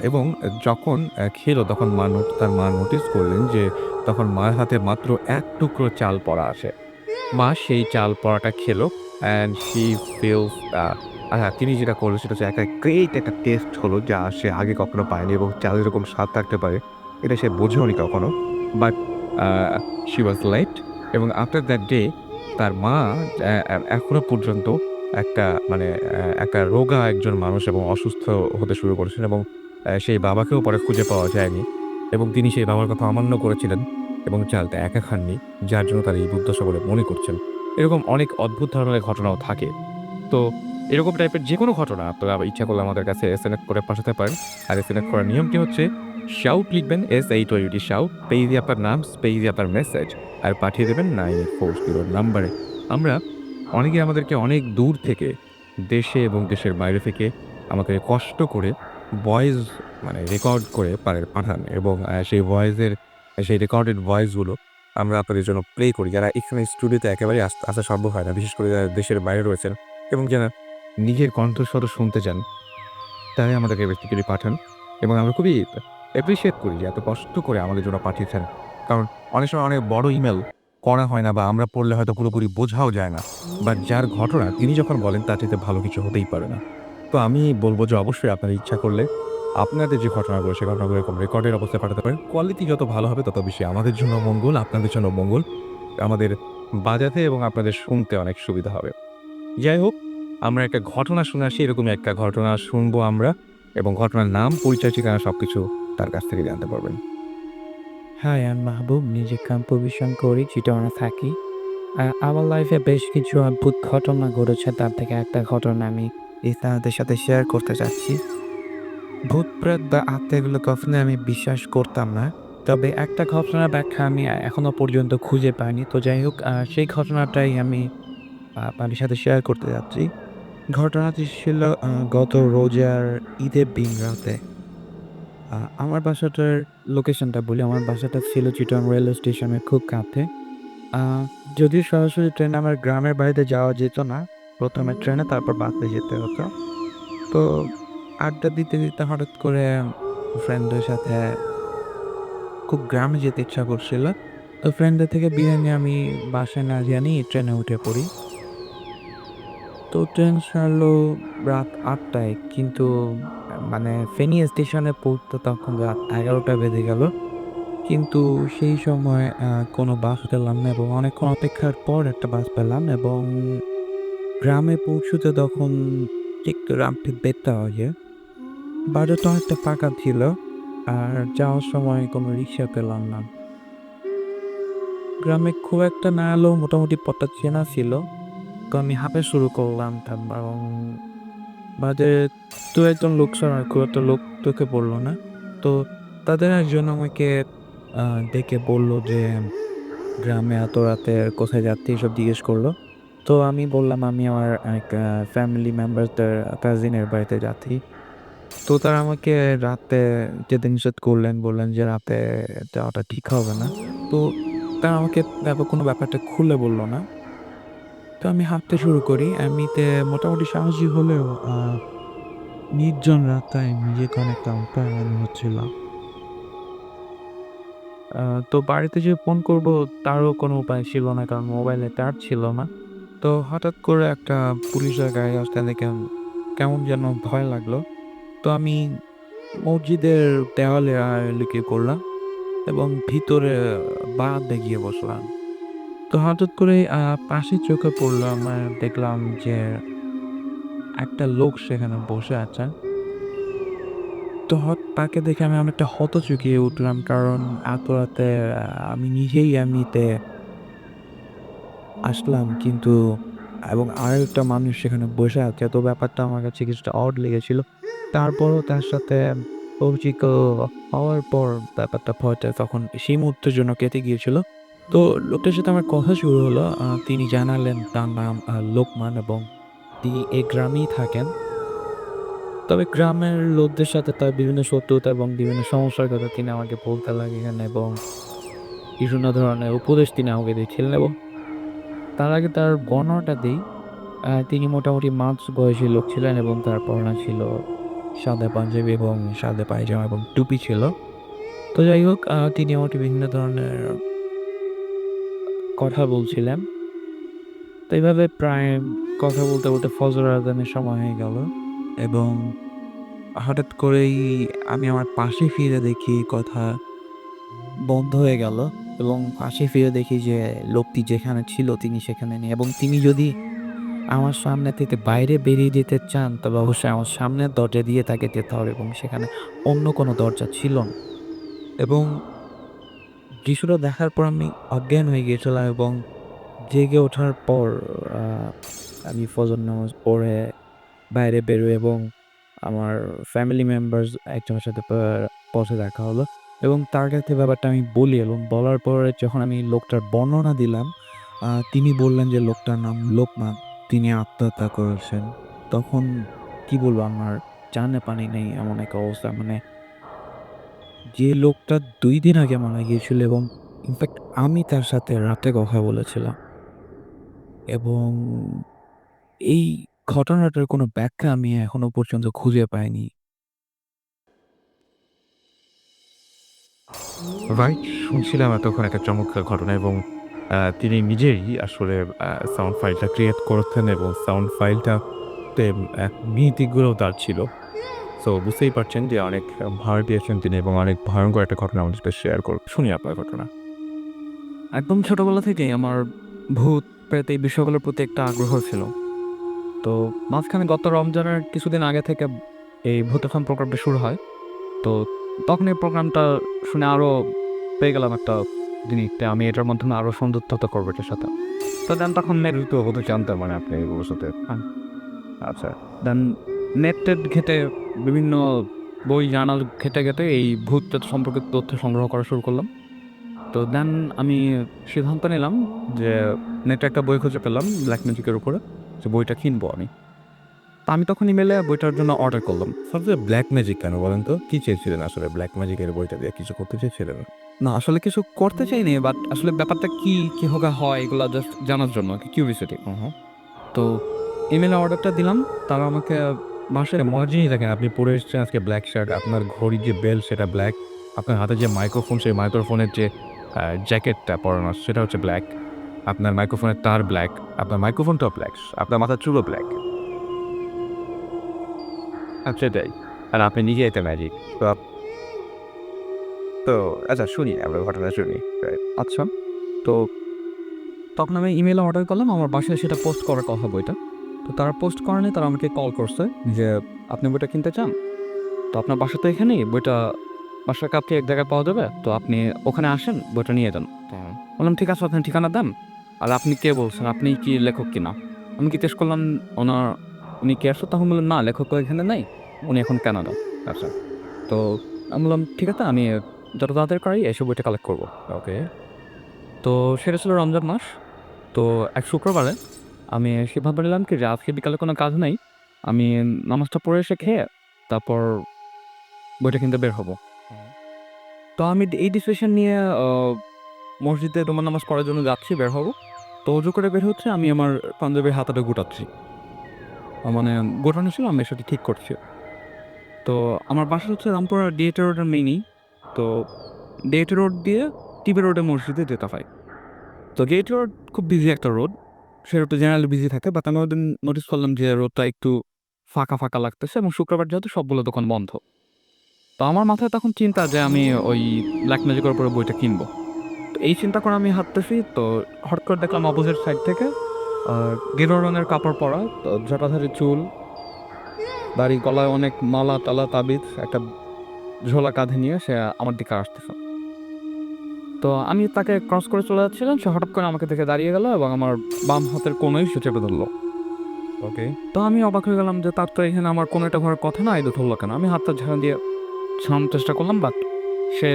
এবং যখন খেলো তখন তার মা নোটিস করলেন যে তখন মায়ের হাতে মাত্র ১ টুকরো চাল পড়া আছে। মা সেই চাল পড়াটা খেলো অ্যান্ড শি ফিলস তিনি যেটা করলেন সেটা হচ্ছে একটা গ্রেট একটা টেস্ট হলো যা সে আগে কখনো পায়নি এবং চালের এরকম স্বাদ থাকতে পারে এটা সে বোঝেওনি কখনো। But uh she was late এবং আফটার দ্যাট ডে তার মা এখনো পর্যন্ত একটা মানে একটা রোগা একজন মানুষ এবং অসুস্থ হতে শুরু করেছেন এবং সেই বাবাকেও পরে খুঁজে পাওয়া যায়নি এবং তিনি সেই বাবার কথা অমান্য করেছিলেন এবং চালটা একা খাননি, যার জন্য তার এই দুর্দশা বলে মনে করছেন। এরকম অনেক অদ্ভুত ধরনের ঘটনাও থাকে। তো এরকম টাইপের যেকোনো ঘটনা আপনারা ইচ্ছা করলে আমাদের কাছে এসএমএস করে পাঠাতে পারেন। আর এসএমএস করার নিয়মটি হচ্ছে শাউট লিখবেন SHOUT শাউট, স্পেস দিয়ে আপনার নাম, স্পেস দিয়ে আপনার মেসেজ আর পাঠিয়ে দেবেন 9840 নাম্বারে। আমরা অনেকেই আমাদেরকে অনেক দূর থেকে দেশে এবং দেশের বাইরে থেকে আমাকে কষ্ট করে ভয়েস মানে রেকর্ড করে পাঠান এবং সেই রেকর্ডেড ভয়েসগুলো আমরা আপনাদের জন্য প্লে করি। যারা এখানে স্টুডিওতে একেবারেই আসা সম্ভব হয় না। বিশেষ করে যারা দেশের বাইরে রয়েছেন এবং যারা নিজের কণ্ঠস্বর শুনতে চান, তারাই আমাদেরকে বেসিক্যালি পাঠান এবং আমরা খুবই অ্যাপ্রিশিয়েট করি যে এত কষ্ট করে আমাদের জন্য পাঠিয়েছেন। কারণ অনেক সময় অনেক বড় ইমেল পড়া হয় না বা আমরা পড়লে হয়তো পুরোপুরি বোঝাও যায় না। বাট যার ঘটনা তিনি যখন বলেন তার চাইতে ভালো কিছু হতেই পারে না। তো আমি বলব যে অবশ্যই আপনার ইচ্ছা করলে আপনাদের যে ঘটনাগুলো সে ঘটনাগুলো এরকম রেকর্ডের অবস্থায় পাঠাতে পারেন। কোয়ালিটি যত ভালো হবে তত বেশি আমাদের জন্য মঙ্গল, আপনাদের জন্য মঙ্গল। আমাদের বাজাতে এবং আপনাদের শুনতে অনেক সুবিধা হবে। যাই হোক, আমরা একটা ঘটনা শুনে আসি, এরকমই একটা ঘটনা শুনবো আমরা এবং ঘটনার নাম, পরিচয়, ঠিকানা সবকিছু তার কাছ থেকে জানতে পারবেন। হাই, আমি মাহবুব। নিজে কম্পোজিশন করি, চিটাগংয়ে থাকি। আমার লাইফে বেশ কিছু অদ্ভুত ঘটনা ঘটেছে। তার থেকে একটা ঘটনা আমি আপনাদের সাথে শেয়ার করতে চাচ্ছি। ভূত-প্রেত বা আত্মা এগুলো কখনোই আমি বিশ্বাস করতাম না। তবে একটা ঘটনার ব্যাখ্যা আমি এখনো পর্যন্ত খুঁজে পাইনি। তো যাই হোক, সেই ঘটনাটাই আমি আপনাদের সাথে শেয়ার করতে যাচ্ছি। ঘটনাটি ছিল গত রোজার ঈদের দিন রাতে। আমার বাসাটার লোকেশনটা বলি। আমার বাসাটা ছিল চিটাগং রেলওয়ে স্টেশনের খুব কাছে। আ যদিও সরাসরি ট্রেনে আমার গ্রামের বাড়িতে যাওয়া যেত না। ১ম এ ট্রেনে তারপর বাসে যেতে হতো। তো আড্ডা দিতে হঠাৎ করে ফ্রেন্ডদের সাথে খুব গ্রামে যেতে ইচ্ছা করছিল। তো ফ্রেন্ডদের থেকে বিদায় নিয়ে আমি বাসায় না জানিয়ে ট্রেনে উঠে পড়ি। তো ট্রেন ছাড়লো রাত ৮ টায়। কিন্তু মানে ফেনী স্টেশনে পৌঁছতে তখন রাত ১১টা বেজে গেল। কিন্তু সেই সময় কোনো বাস পেলাম না এবং অনেকক্ষণ অপেক্ষার পর একটা বাস পেলাম এবং গ্রামে পৌঁছতে তখন একটু রাত্রে ১:৩০ বাজে। বাজারটা অনেকটা ফাঁকা ছিল। আর যাওয়ার সময় কোনো রিক্সা পেলাম না। গ্রামে খুব একটা না এলেও মোটামুটি পথটা চেনা ছিল। তো আমি হাঁটা শুরু করলাম এবং বাদে ২-১ জন লোক ছাড়া আর খুব একটা লোক চোখে পড়ল না। তো তাদের একজন আমাকে আ ডেকে বলল যে, "গ্রামে এত রাতে কোথায় যাচ্ছি?" এসব জিজ্ঞেস করল। তো আমি বললাম, "আমি আমার এক ফ্যামিলি মেম্বারসদের কাজিনের বাড়িতে যাচ্ছি।" তো তারা আমাকে রাতে যেতে নিষেধ করলেন। বললেন যে, "রাতে যাওয়াটা ঠিক হবে না।" তো তারা আমাকে কোনো ব্যাপারটা খুলে বলল না। তো আমি হাঁটতে শুরু করি। এমনিতে মোটামুটি সাহসী হলেও নির্জন রাস্তায় নিজেকে অনেকটা অপায় মনে হচ্ছিল। আ তো বাড়িতে যে ফোন করব তারও কোনো উপায় ছিল না। কারণ মোবাইলে চার্জ ছিল না। তো হঠাৎ করে একটা পুলিশের গাড়ি আসতে দেখে কেমন যেন ভয় লাগলো। তো আমি মসজিদের দেওয়ালে লুকিয়ে পড়লাম এবং ভিতরে বারান্দায় গিয়ে বসলাম। তো হঠাৎ করে পাশে চোখে পড়লো আমার, দেখলাম যে একটা লোক সেখানে বসে আছে। তো তাকে দেখে আমি অনেকটা হতচকিয়ে উঠলাম। কারণ এত রাতে আমি নিজেই এমনিতে আসলাম, কিন্তু এবং আরেকটা মানুষ সেখানে বসে আছে। তো ব্যাপারটা আমার কাছে কিছুটা অড লেগেছিল। তারপরও তার সাথে পরিচিত হওয়ার পর ব্যাপারটা ভয়টা তখন সেই মুহূর্তের জন্য কেটে গিয়েছিল। তো লোকটার সাথে আমার কথা শুরু হলো। তিনি জানালেন তার নাম লোকমান এবং তিনি এই গ্রামেই থাকেন। তবে গ্রামের লোকদের সাথে তার বিভিন্ন শত্রুতা এবং বিভিন্ন সমস্যার কথা তিনি আমাকে বলতে লাগলেন এবং বিভিন্ন ধরনের উপদেশ তিনি আমাকে দিচ্ছিলেন এবং তার আগে তার বর্ণনাটা দেই। তিনি মোটামুটি মাঝ বয়সী লোক ছিলেন এবং তার পরনে ছিল সাদা পাঞ্জাবি এবং সাদা পায়জামা এবং টুপি ছিল। তো যাই হোক তিনি আমাকে বিভিন্ন ধরনের কথা বলছিলেন। তো এইভাবে প্রায় কথা বলতে, বলতে ফজর আজানের সময় হয়ে গেল এবং হঠাৎ করেই আমি আমার পাশে ফিরে দেখি কথা বন্ধ হয়ে গেল এবং পাশে ফিরে দেখি যে লোকটি যেখানে ছিল তিনি সেখানে নেই এবং তিনি যদি আমার সামনে থেকে বাইরে বেরিয়ে যেতে চান তবে অবশ্যই আমার সামনের দরজা দিয়ে তাকে যেতে হবে এবং সেখানে অন্য কোনো দরজা ছিল না এবং দৃশ্যটা দেখার পর আমি অজ্ঞান হয়ে গিয়েছিলাম এবং জেগে ওঠার পর আহ, আমি ফজর নামাজ পড়ে বাইরে বেরোই এবং আমার ফ্যামিলি মেম্বার্স একজনের সাথে পথে দেখা হলো এবং তার কাছে ব্যাপারটা আমি বলি এবং বলার পরে যখন আমি লোকটার বর্ণনা দিলাম তিনি বললেন যে লোকটার নাম লোকমান, তিনি আত্মহত্যা করেছেন। তখন কি বলবো, আমার জানে পানি নেই এমন একটা অবস্থা। মানে যে লোকটা ২ দিন আগে মারা গিয়েছিল এবং ইনফ্যাক্ট আমি তার সাথে রাতে কথা বলেছিলাম এবং এই ঘটনাটার কোনো ব্যাখ্যা আমি এখনো পর্যন্ত খুঁজে পাইনি। রাইট, শুনছিলাম এতক্ষণ একটা চমৎকার ঘটনা এবং তিনি নিজেই আসলে সাউন্ড ফাইলটা ক্রিয়েট করেছেন এবং সাউন্ড ফাইলটাতে মিউজিকগুলোও তার ছিল। সো বুঝতেই পারছেন যে অনেক ভার দিয়েছেন তিনি এবং অনেক ভয়ঙ্কর একটা ঘটনা আমাদের সাথে শেয়ার করুন। শুনি আপনার ঘটনা। একদম ছোটবেলা থেকেই আমার ভূত, প্রেত এই বিষয়গুলোর প্রতি একটা আগ্রহ ছিল। তো মাঝখানে গত রমজানের কিছুদিন আগে থেকে এই ভূতের প্রোগ্রামটা শুরু হয়। তো তখন এই প্রোগ্রামটা শুনে আরও পেয়ে গেলাম একটা জিনিস যে আমি এটার মাধ্যমে আরও সন্তুষ্টতা করবো এটার সাথে। তো দেন তখন নেট তো হতে জানতাম মানে আপনি এগুলোর সাথে। হ্যাঁ, আচ্ছা। দেন নেট টেট ঘেঁটে বিভিন্ন বই জার্নাল ঘেঁটে ঘেঁটে এই ভূত প্রেত সম্পর্কে তথ্য সংগ্রহ করা শুরু করলাম। তো দেন আমি সিদ্ধান্ত নিলাম যে নেটে একটা বই খুঁজে পেলাম ব্ল্যাক ম্যাজিকের উপরে, যে বইটা কিনবো আমি। তো আমি তখন ইমেলে বইটার জন্য অর্ডার করলাম। সবচেয়ে ব্ল্যাক ম্যাজিক কেন বলেন তো? কি চেয়েছিলেন আসলে ব্ল্যাক ম্যাজিকের বইটা দিয়ে কিছু করতে চেয়েছিলেন? না আসলে কিছু করতে চাইনি, বাট আসলে ব্যাপারটা কি কিভাবে হয় এগুলো জাস্ট জানার জন্য কিউরিওসিটি। তো ইমেলে অর্ডারটা দিলাম, তারা আমাকে বাসায় মজার জিনিস দেখেন, আপনি পরে এসেছেন আজকে ব্ল্যাক শার্ট, আপনার ঘড়ির যে বেল সেটা ব্ল্যাক, আপনার হাতে যে মাইক্রোফোন সেই মাইক্রোফোনের যে জ্যাকেটটা পরানো আছে সেটা হচ্ছে ব্ল্যাক, আপনার মাইক্রোফোনের তার ব্ল্যাক, আপনার মাইক্রোফোনটাও ব্ল্যাক, আপনার মাথার চুলও ব্ল্যাক। সেটাই। আর আপনি নিজে এটা ম্যাজিক। তো আচ্ছা, শুনি আমরা ঘটনা শুনি। আচ্ছা, তো তখন আমি ইমেলে অর্ডার করলাম, আমার বাসায় সেটা পোস্ট করার কথা বইটা। তো তারা পোস্ট করেনি, তারা আমাকে কল করছে যে আপনি বইটা কিনতে চান, তো আপনার বাসা তো এখানেই, বইটা বাসার কাছে এক জায়গায় পাওয়া যাবে, তো আপনি ওখানে আসেন বইটা নিয়ে যান। তো বললাম ঠিক আছে, আপনি ঠিকানা দেন, আর আপনি কে বলছেন, আপনি কি লেখক কিনা। আমি জিজ্ঞেস করলাম ওনার উনি কে আসো, তখন বললেন না লেখক তো এখানে নেই, উনি এখন কানাডা। আচ্ছা, তো আমি বললাম ঠিক আছে, আমি যত তাড়াতাড়ি পারি এসে বইটা কালেক্ট করবো। ওকে। তো সেটা ছিল রমজান মাস। তো এক শুক্রবারে আমি সিদ্ধান্ত নিলাম কি যে আজকে বিকালে কোনো কাজ নেই, আমি নামাজটা পড়ে এসে খেয়ে তারপর বইটা কিনতে বের হবো। তো আমি এই ডিসিশন নিয়ে মসজিদে রুমার নামাজ পড়ার জন্য যাচ্ছি, বের হবো। তো অজু করে বের হচ্ছে, আমি আমার পাঞ্জাবির হাতাটা গুটাচ্ছি, মানে গোটানো ছিল, আমি সেটা ঠিক করছি। তো আমার বাসা হচ্ছে রামপুরা ডিএটি রোডের মেইনই। তো ডিএটি রোড দিয়ে টিবি রোডে মসজিদে যেতে হয়। তো ডিএটি রোড খুব বিজি একটা রোড, সে রোডটা জেনারেলি বিজি থাকে, বাট আমি ওদিন নোটিস করলাম যে রোডটা একটু ফাঁকা ফাঁকা লাগতেছে এবং শুক্রবার যেহেতু সবগুলো দোকান বন্ধ। তো আমার মাথায় তখন চিন্তা যে আমি ওই ব্ল্যাক ম্যাজিকের উপরে বইটা কিনবো। তো এই চিন্তা করে আমি হাঁটতেছি, তো হঠাৎ করে দেখলাম অপোজিট সাইড থেকে গেরুয়া রঙের কাপড় পরা, তো জটাধারী চুল, দাড়ি, গলায় অনেক মালা টালা তাবিজ, একটা ঝোলা কাঁধে নিয়ে সে আমার দিকে আসতেছে। তো আমি তাকে ক্রস করে চলে যাচ্ছিলাম, সে হঠাৎ করে আমাকে দেখে দাঁড়িয়ে গেল এবং আমার বাম হাতের কোনোই সে চেপে ধরলো। ওকে। তো আমি অবাক হয়ে গেলাম যে তার তো এখানে আমার কোনো একটা ঘরের কথা না, এই ধরলো কেন। আমি হাতটা ঝাড়া দিয়ে ছাড়ানোর চেষ্টা করলাম, বাট সে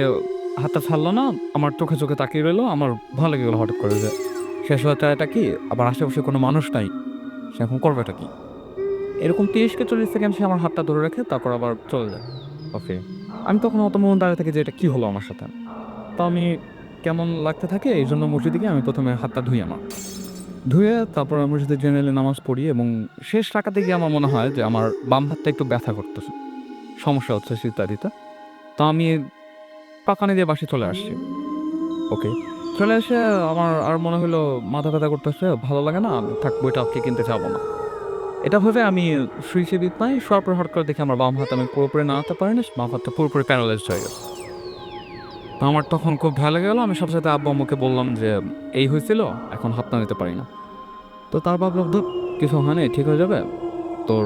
হাতটা ছাড়লো না, আমার চোখে চোখে তাকিয়ে রইলো। আমার ভালো লেগে গেলো হঠাৎ করে যে শেষ হওয়াটা এটা কি, আবার আশেপাশে কোনো মানুষ নাই, সে এখন করবেটা কি? এরকম 30 থেকে 40 সেকেন্ড সে আমার হাতটা ধরে রেখে তারপর আবার চলে যায়। ওকে। আমি তখন অত মন দাঁড়িয়ে থাকি যে এটা কি হলো আমার সাথে। তো আমি কেমন লাগতে থাকে এই জন্য মসজিদে গিয়ে আমি প্রথমে হাতটা ধুই আমার। ধুয়ে তারপর মসজিদে জেনারেলি নামাজ পড়ি এবং শেষ রাকাতে গিয়ে আমার মনে হয় যে আমার বাম হাতটা একটু ব্যথা করতেছে, সমস্যা হচ্ছে ইত্যাদিতে। তো আমি পাকানি দিয়ে বাসায় চলে আসছি। ওকে। চলে এসে আমার আর মনে হলো মাথা ব্যথা করতেছে, ভালো লাগে না, আমি থাক বইটা আজকে কিনতে যাবো না। এটা ভেবে আমি শুয়েছি বিছানায়, শোয়ার পর হঠাৎ করে দেখি আমার বাম হাত আমি পুরোপুরি নাড়াতে পারি না, বাম হাতটা পুরোপুরি প্যারালাইজড হয়ে গেছে। তো আমার তখন খুব ভয় লেগে গেলো। আমি সাথে সাথে আব্বু আম্মুকে বললাম যে এই হয়েছিল, এখন হাত নাড়াতে পারি না। তো তার ভাবলাম ধুর, কিছু হয় নাই, ঠিক হয়ে যাবে। তোর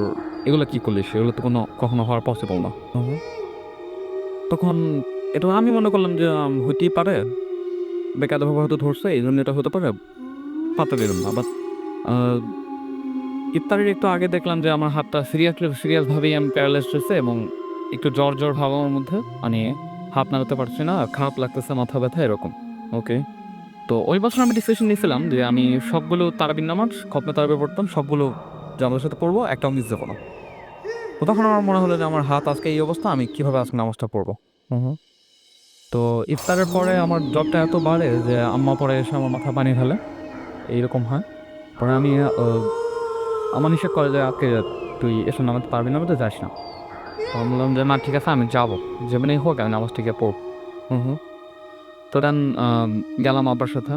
এগুলো কি করলিস, এগুলো তো কখনো হওয়ার পসিবল না। তখন এটা আমি মনে করলাম যে হইতেই পারে, বেকায়দাভাবে হয়তো ধরছে, এই জন্য এটা হতে পারে, পাত্তা দিলাম না। বাট ইফতারের একটু আগে দেখলাম যে আমার হাতটা সিরিয়াসভাবেই আমি প্যারালাইজড হয়েছে এবং একটু জ্বর জ্বর ভাব আমার মধ্যে, মানে হাত নাড়াতে পারছি না, খারাপ লাগতেছে, মাথা ব্যথা এরকম। ওকে। তো ওই বছর আমি ডিসিশন নিয়েছিলাম যে আমি সবগুলো তারাবির নামাজ, খতমে তারাবি পড়তাম, সবগুলো জামাতের সাথে পড়বো, একটাও মিস দেবো না। তো তখন আমার মনে হলো যে আমার হাত আজকে এই অবস্থা, আমি কীভাবে আজকে নামাজটা পড়বো। তো ইফতারের পরে আমার জ্বরটা এত বাড়ে যে আম্মা পরে এসে আমার মাথা পানি ফেলে, এইরকম হয়। পরে আমি আমার নিষেধ করে যে আজকে তুই এসে নামাজ পারবি না, তো যাস না। তো আমি বললাম যে না ঠিক আছে, আমি যাবো, যেমনই হোক আমি নামাজ থেকে পড়ব। তো দেন গেলাম আব্বার সাথে।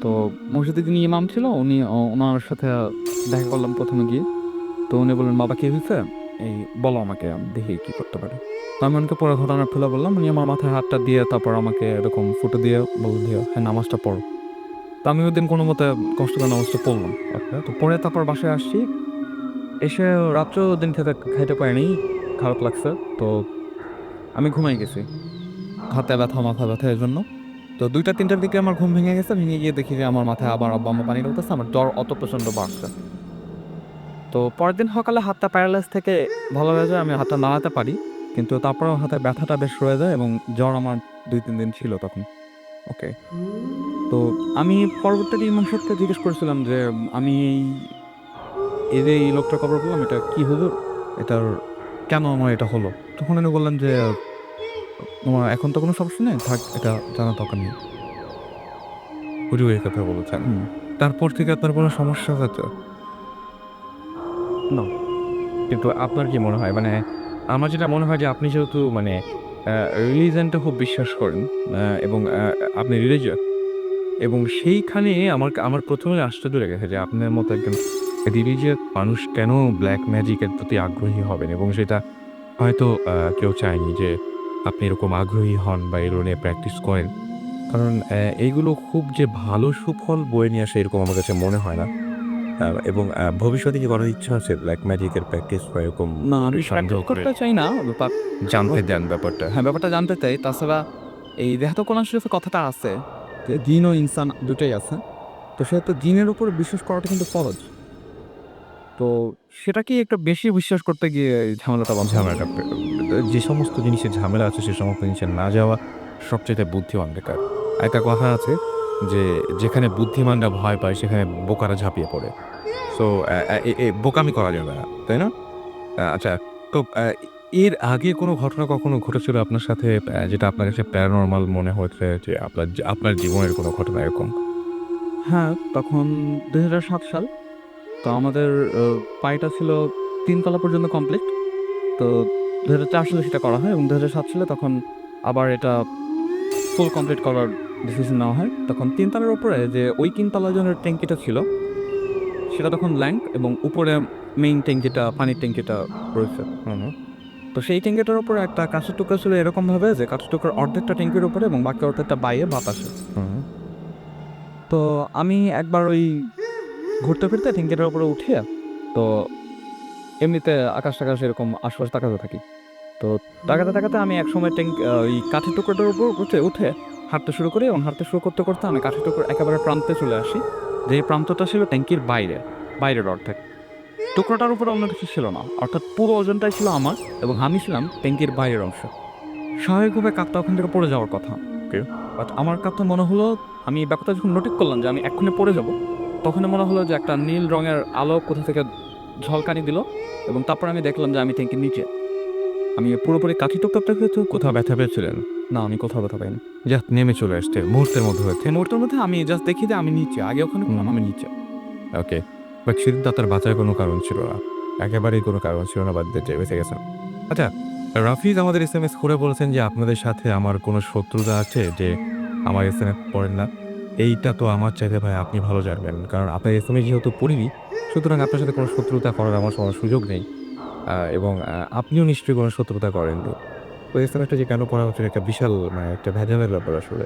তো মসজিদে যিনি ইমাম ছিল উনি, ওনার সাথে দেখা করলাম প্রথমে গিয়ে। তো উনি বললেন বাবা কী হয়েছে, এই বলো আমাকে, আমি দেখি কী করতে পারি। তো আমি ওনাকে পুরো ঘটনা খুলে বললাম। উনি আমার মাথায় হাতটা দিয়ে তারপর আমাকে এরকম ফুটো দিয়ে বলে দিয়ে হ্যাঁ নামাজটা পড়ো। তো আমি ওই দিন কোনো মতে কষ্ট করে নামাজটা পড়লাম। তো পরে তারপর বাসায় আসছি, এসে রাত্রেও দিন খেতে খাইতে পারিনি, খারাপ লাগছে। তো আমি ঘুমাই গেছি, হাতে ব্যথা মাথা ব্যথা এর জন্য। তো 2টা-3টার দিকে আমার ঘুম ভেঙে গেছে, ভেঙে গিয়ে দেখি যে আমার মাথায় আবার আব্বা আম্মা পানি ঢুকতেছে, আমার জ্বর অত প্রচণ্ড বাড়ছে। তো পরের দিন সকালে হাতটা প্যারালাইজ থেকে ভালো হয়ে যায়, আমি হাতটা নাড়াতে পারি, কিন্তু তারপরেও হাতে ব্যথাটা বেশ রয়ে যায় এবং জ্বর আমার 2-3 দিন ছিল তখন। ওকে। তো আমি পরবর্তীতে ইমাম সাহেবকে জিজ্ঞেস করেছিলাম যে আমি এই যে এই লোকটার খবর পেলাম, এটা কি হুজুর, এটার কেন আমার এটা হলো? তখন উনি বললেন যে তোমার এখন তো কোনো সমস্যা নেই, থাক, এটা জানার দরকার নেই। হুজুর এই কথা বলেছেন। হুম। তারপর থেকে আপনার কোনো সমস্যা হতো? না। কিন্তু আপনার কি মনে হয়? মানে আমার যেটা মনে হয় যে আপনি যেহেতু মানে রিলিজিয়নটা খুব বিশ্বাস করেন এবং আপনি রিলিজিয়াস এবং সেইখানে আমার ১ম এ আশ্চর্য লেগেছে যে আপনার মতো একজন রিলিজিয়াস মানুষ কেন ব্লাক ম্যাজিকের প্রতি আগ্রহী হবেন এবং সেটা হয়তো কেউ চায়নি যে আপনি এরকম আগ্রহী হন বা এগুলো নিয়ে প্র্যাকটিস করেন। কারণ এইগুলো খুব যে ভালো সুফল বয়ে নিয়ে আসে এরকম আমার কাছে মনে হয় না। এবং ভবিষ্যতে কি করার ইচ্ছা আছে ব্লাক ম্যাজিকের প্র্যাকটিস বা এরকম না, আমি সন্দেহ প্র্যাকটিস করে করতে চাই না। জানতে দেন ব্যাপারটা? হ্যাঁ, ব্যাপারটা জানতে চাই। তাছাড়া এই যেহেতু কোরআন শরীফে কথাটা আছে যে জিন ও ইনসান দুটোই আছে। তো সেহেতু জিনের উপর বিশ্বাস করাটা কিন্তু ফরজ। তো সেটাকেই একটু বেশি বিশ্বাস করতে গিয়ে এই ঝামেলাটা বাঁধা। ঝামেলাটা যে সমস্ত জিনিসের ঝামেলা আছে সে সমস্ত জিনিসে না যাওয়া সবচাইতে বুদ্ধিমানদের কাজ। একটা কথা আছে যে, যেখানে বুদ্ধিমানরা ভয় পায় সেখানে বোকারা ঝাঁপিয়ে পড়ে। সো বোকামি করা যাবে না, তাই না? আচ্ছা, তো এর আগে কোনো ঘটনা কখনো ঘটেছিল আপনার সাথে যেটা আপনার কাছে প্যারানরমাল মনে হয়েছে যে আপনার জীবনের কোনো ঘটনা এরকম? হ্যাঁ, তখন ২০০৭ সাল। তো আমাদের বাড়িটা ছিল ৩ তলা পর্যন্ত কমপ্লিট। তো ২০০৪ সালে সেটা করা হয় এবং ২০০৭ সালে তখন আবার এটা ফুল কমপ্লিট করার ডিসিশন নেওয়া হয়। তখন ৩ তলার উপরে যে ওই ৩ তলার জন্য ট্যাঙ্কিটা ছিল, সেটা তখন ব্ল্যাংক এবং উপরে মেইন ট্যাঙ্কিটা, পানির ট্যাঙ্কিটা রয়েছে। হুম, হুম। তো সেই ট্যাঙ্কিটার উপরে একটা কাঁচের টুকরা ছিল এরকমভাবে যে কাঁচের টুকরার অর্ধেকটা ট্যাঙ্কির উপরে এবং বাকি অর্ধেকটা বাইরে বাতাসে। হুম। তো আমি একবার ওই ঘুরতে ফিরতে ট্যাঙ্কিটার উপরে উঠে, তো এমনিতে আকাশ-টাকাশ এরকম আশপাশে তাকাতে থাকি। তো তাকাতে, তাকাতে আমি একসময় ওই কাঠের টুকরাটার উপর উঠে হাঁটতে শুরু করি এবং হাঁটতে শুরু করতে, করতে আমি কাঠের টুকরার একেবারে প্রান্তে চলে আসি। যে প্রান্তটা ছিল ট্যাঙ্কির বাইরে, বাইরের অর্ধেক। টুকরোটার উপরে অন্য কিছু ছিল না। অর্থাৎ পুরো ওজনটাই ছিল আমার এবং আমি ছিলাম ট্যাঙ্কির বাইরের অংশ। স্বাভাবিকভাবে কাকটা ওখান থেকে পড়ে যাওয়ার কথা। ওকে। বাট আমার কাছে মনে হলো আমি ব্যাপারটা যখন নোটিস করলাম যে আমি এক্ষুনি পড়ে যাব, তখনই মনে হলো যে একটা নীল রঙের আলো কোথা থেকে ঝলকানি দিল এবং তারপর আমি দেখলাম যে আমি ট্যাঙ্কির নিচে। আমি পুরোপুরি কাঠি টুকটাকটা হয়েছে। কোথাও ব্যথা পেয়েছিলেন? না, আমি কোথাও ব্যথা পাইনি। জাস্ট নেমে চলে আসছে মুহূর্তের মধ্যে হয়েছে। এই মুহূর্তের মধ্যে আমি জাস্ট দেখি যে আমি নিচে। আগে ওখানে ছিলাম, আমি নিচে। ওকে। বাট সেদিন তো আপনার বাঁচার কোনো কারণ ছিল না। একেবারেই কোনো কারণ ছিল না, বাদ দিয়ে বেঁচে গেছেন। আচ্ছা, রাফিজ আমাদের এসএমএস করে বলেছেন যে আপনাদের সাথে আমার কোনো শত্রুতা আছে যে আমার এসএমএস পড়েন না। এইটা তো আমার চাইতে ভাই আপনি ভালো জানবেন। কারণ আপনার এসএমএস যেহেতু পড়িনি, সুতরাং আপনার সাথে কোনো শত্রুতা করার আমার কোনো সুযোগ নেই। এবং আপনিও নিশ্চয়ই কোনো শত্রুতা করেননি। তো এসএমএসটা যে কেন পড়া হচ্ছে একটা বিশাল মানে একটা ভেজালের ব্যাপার আসলে।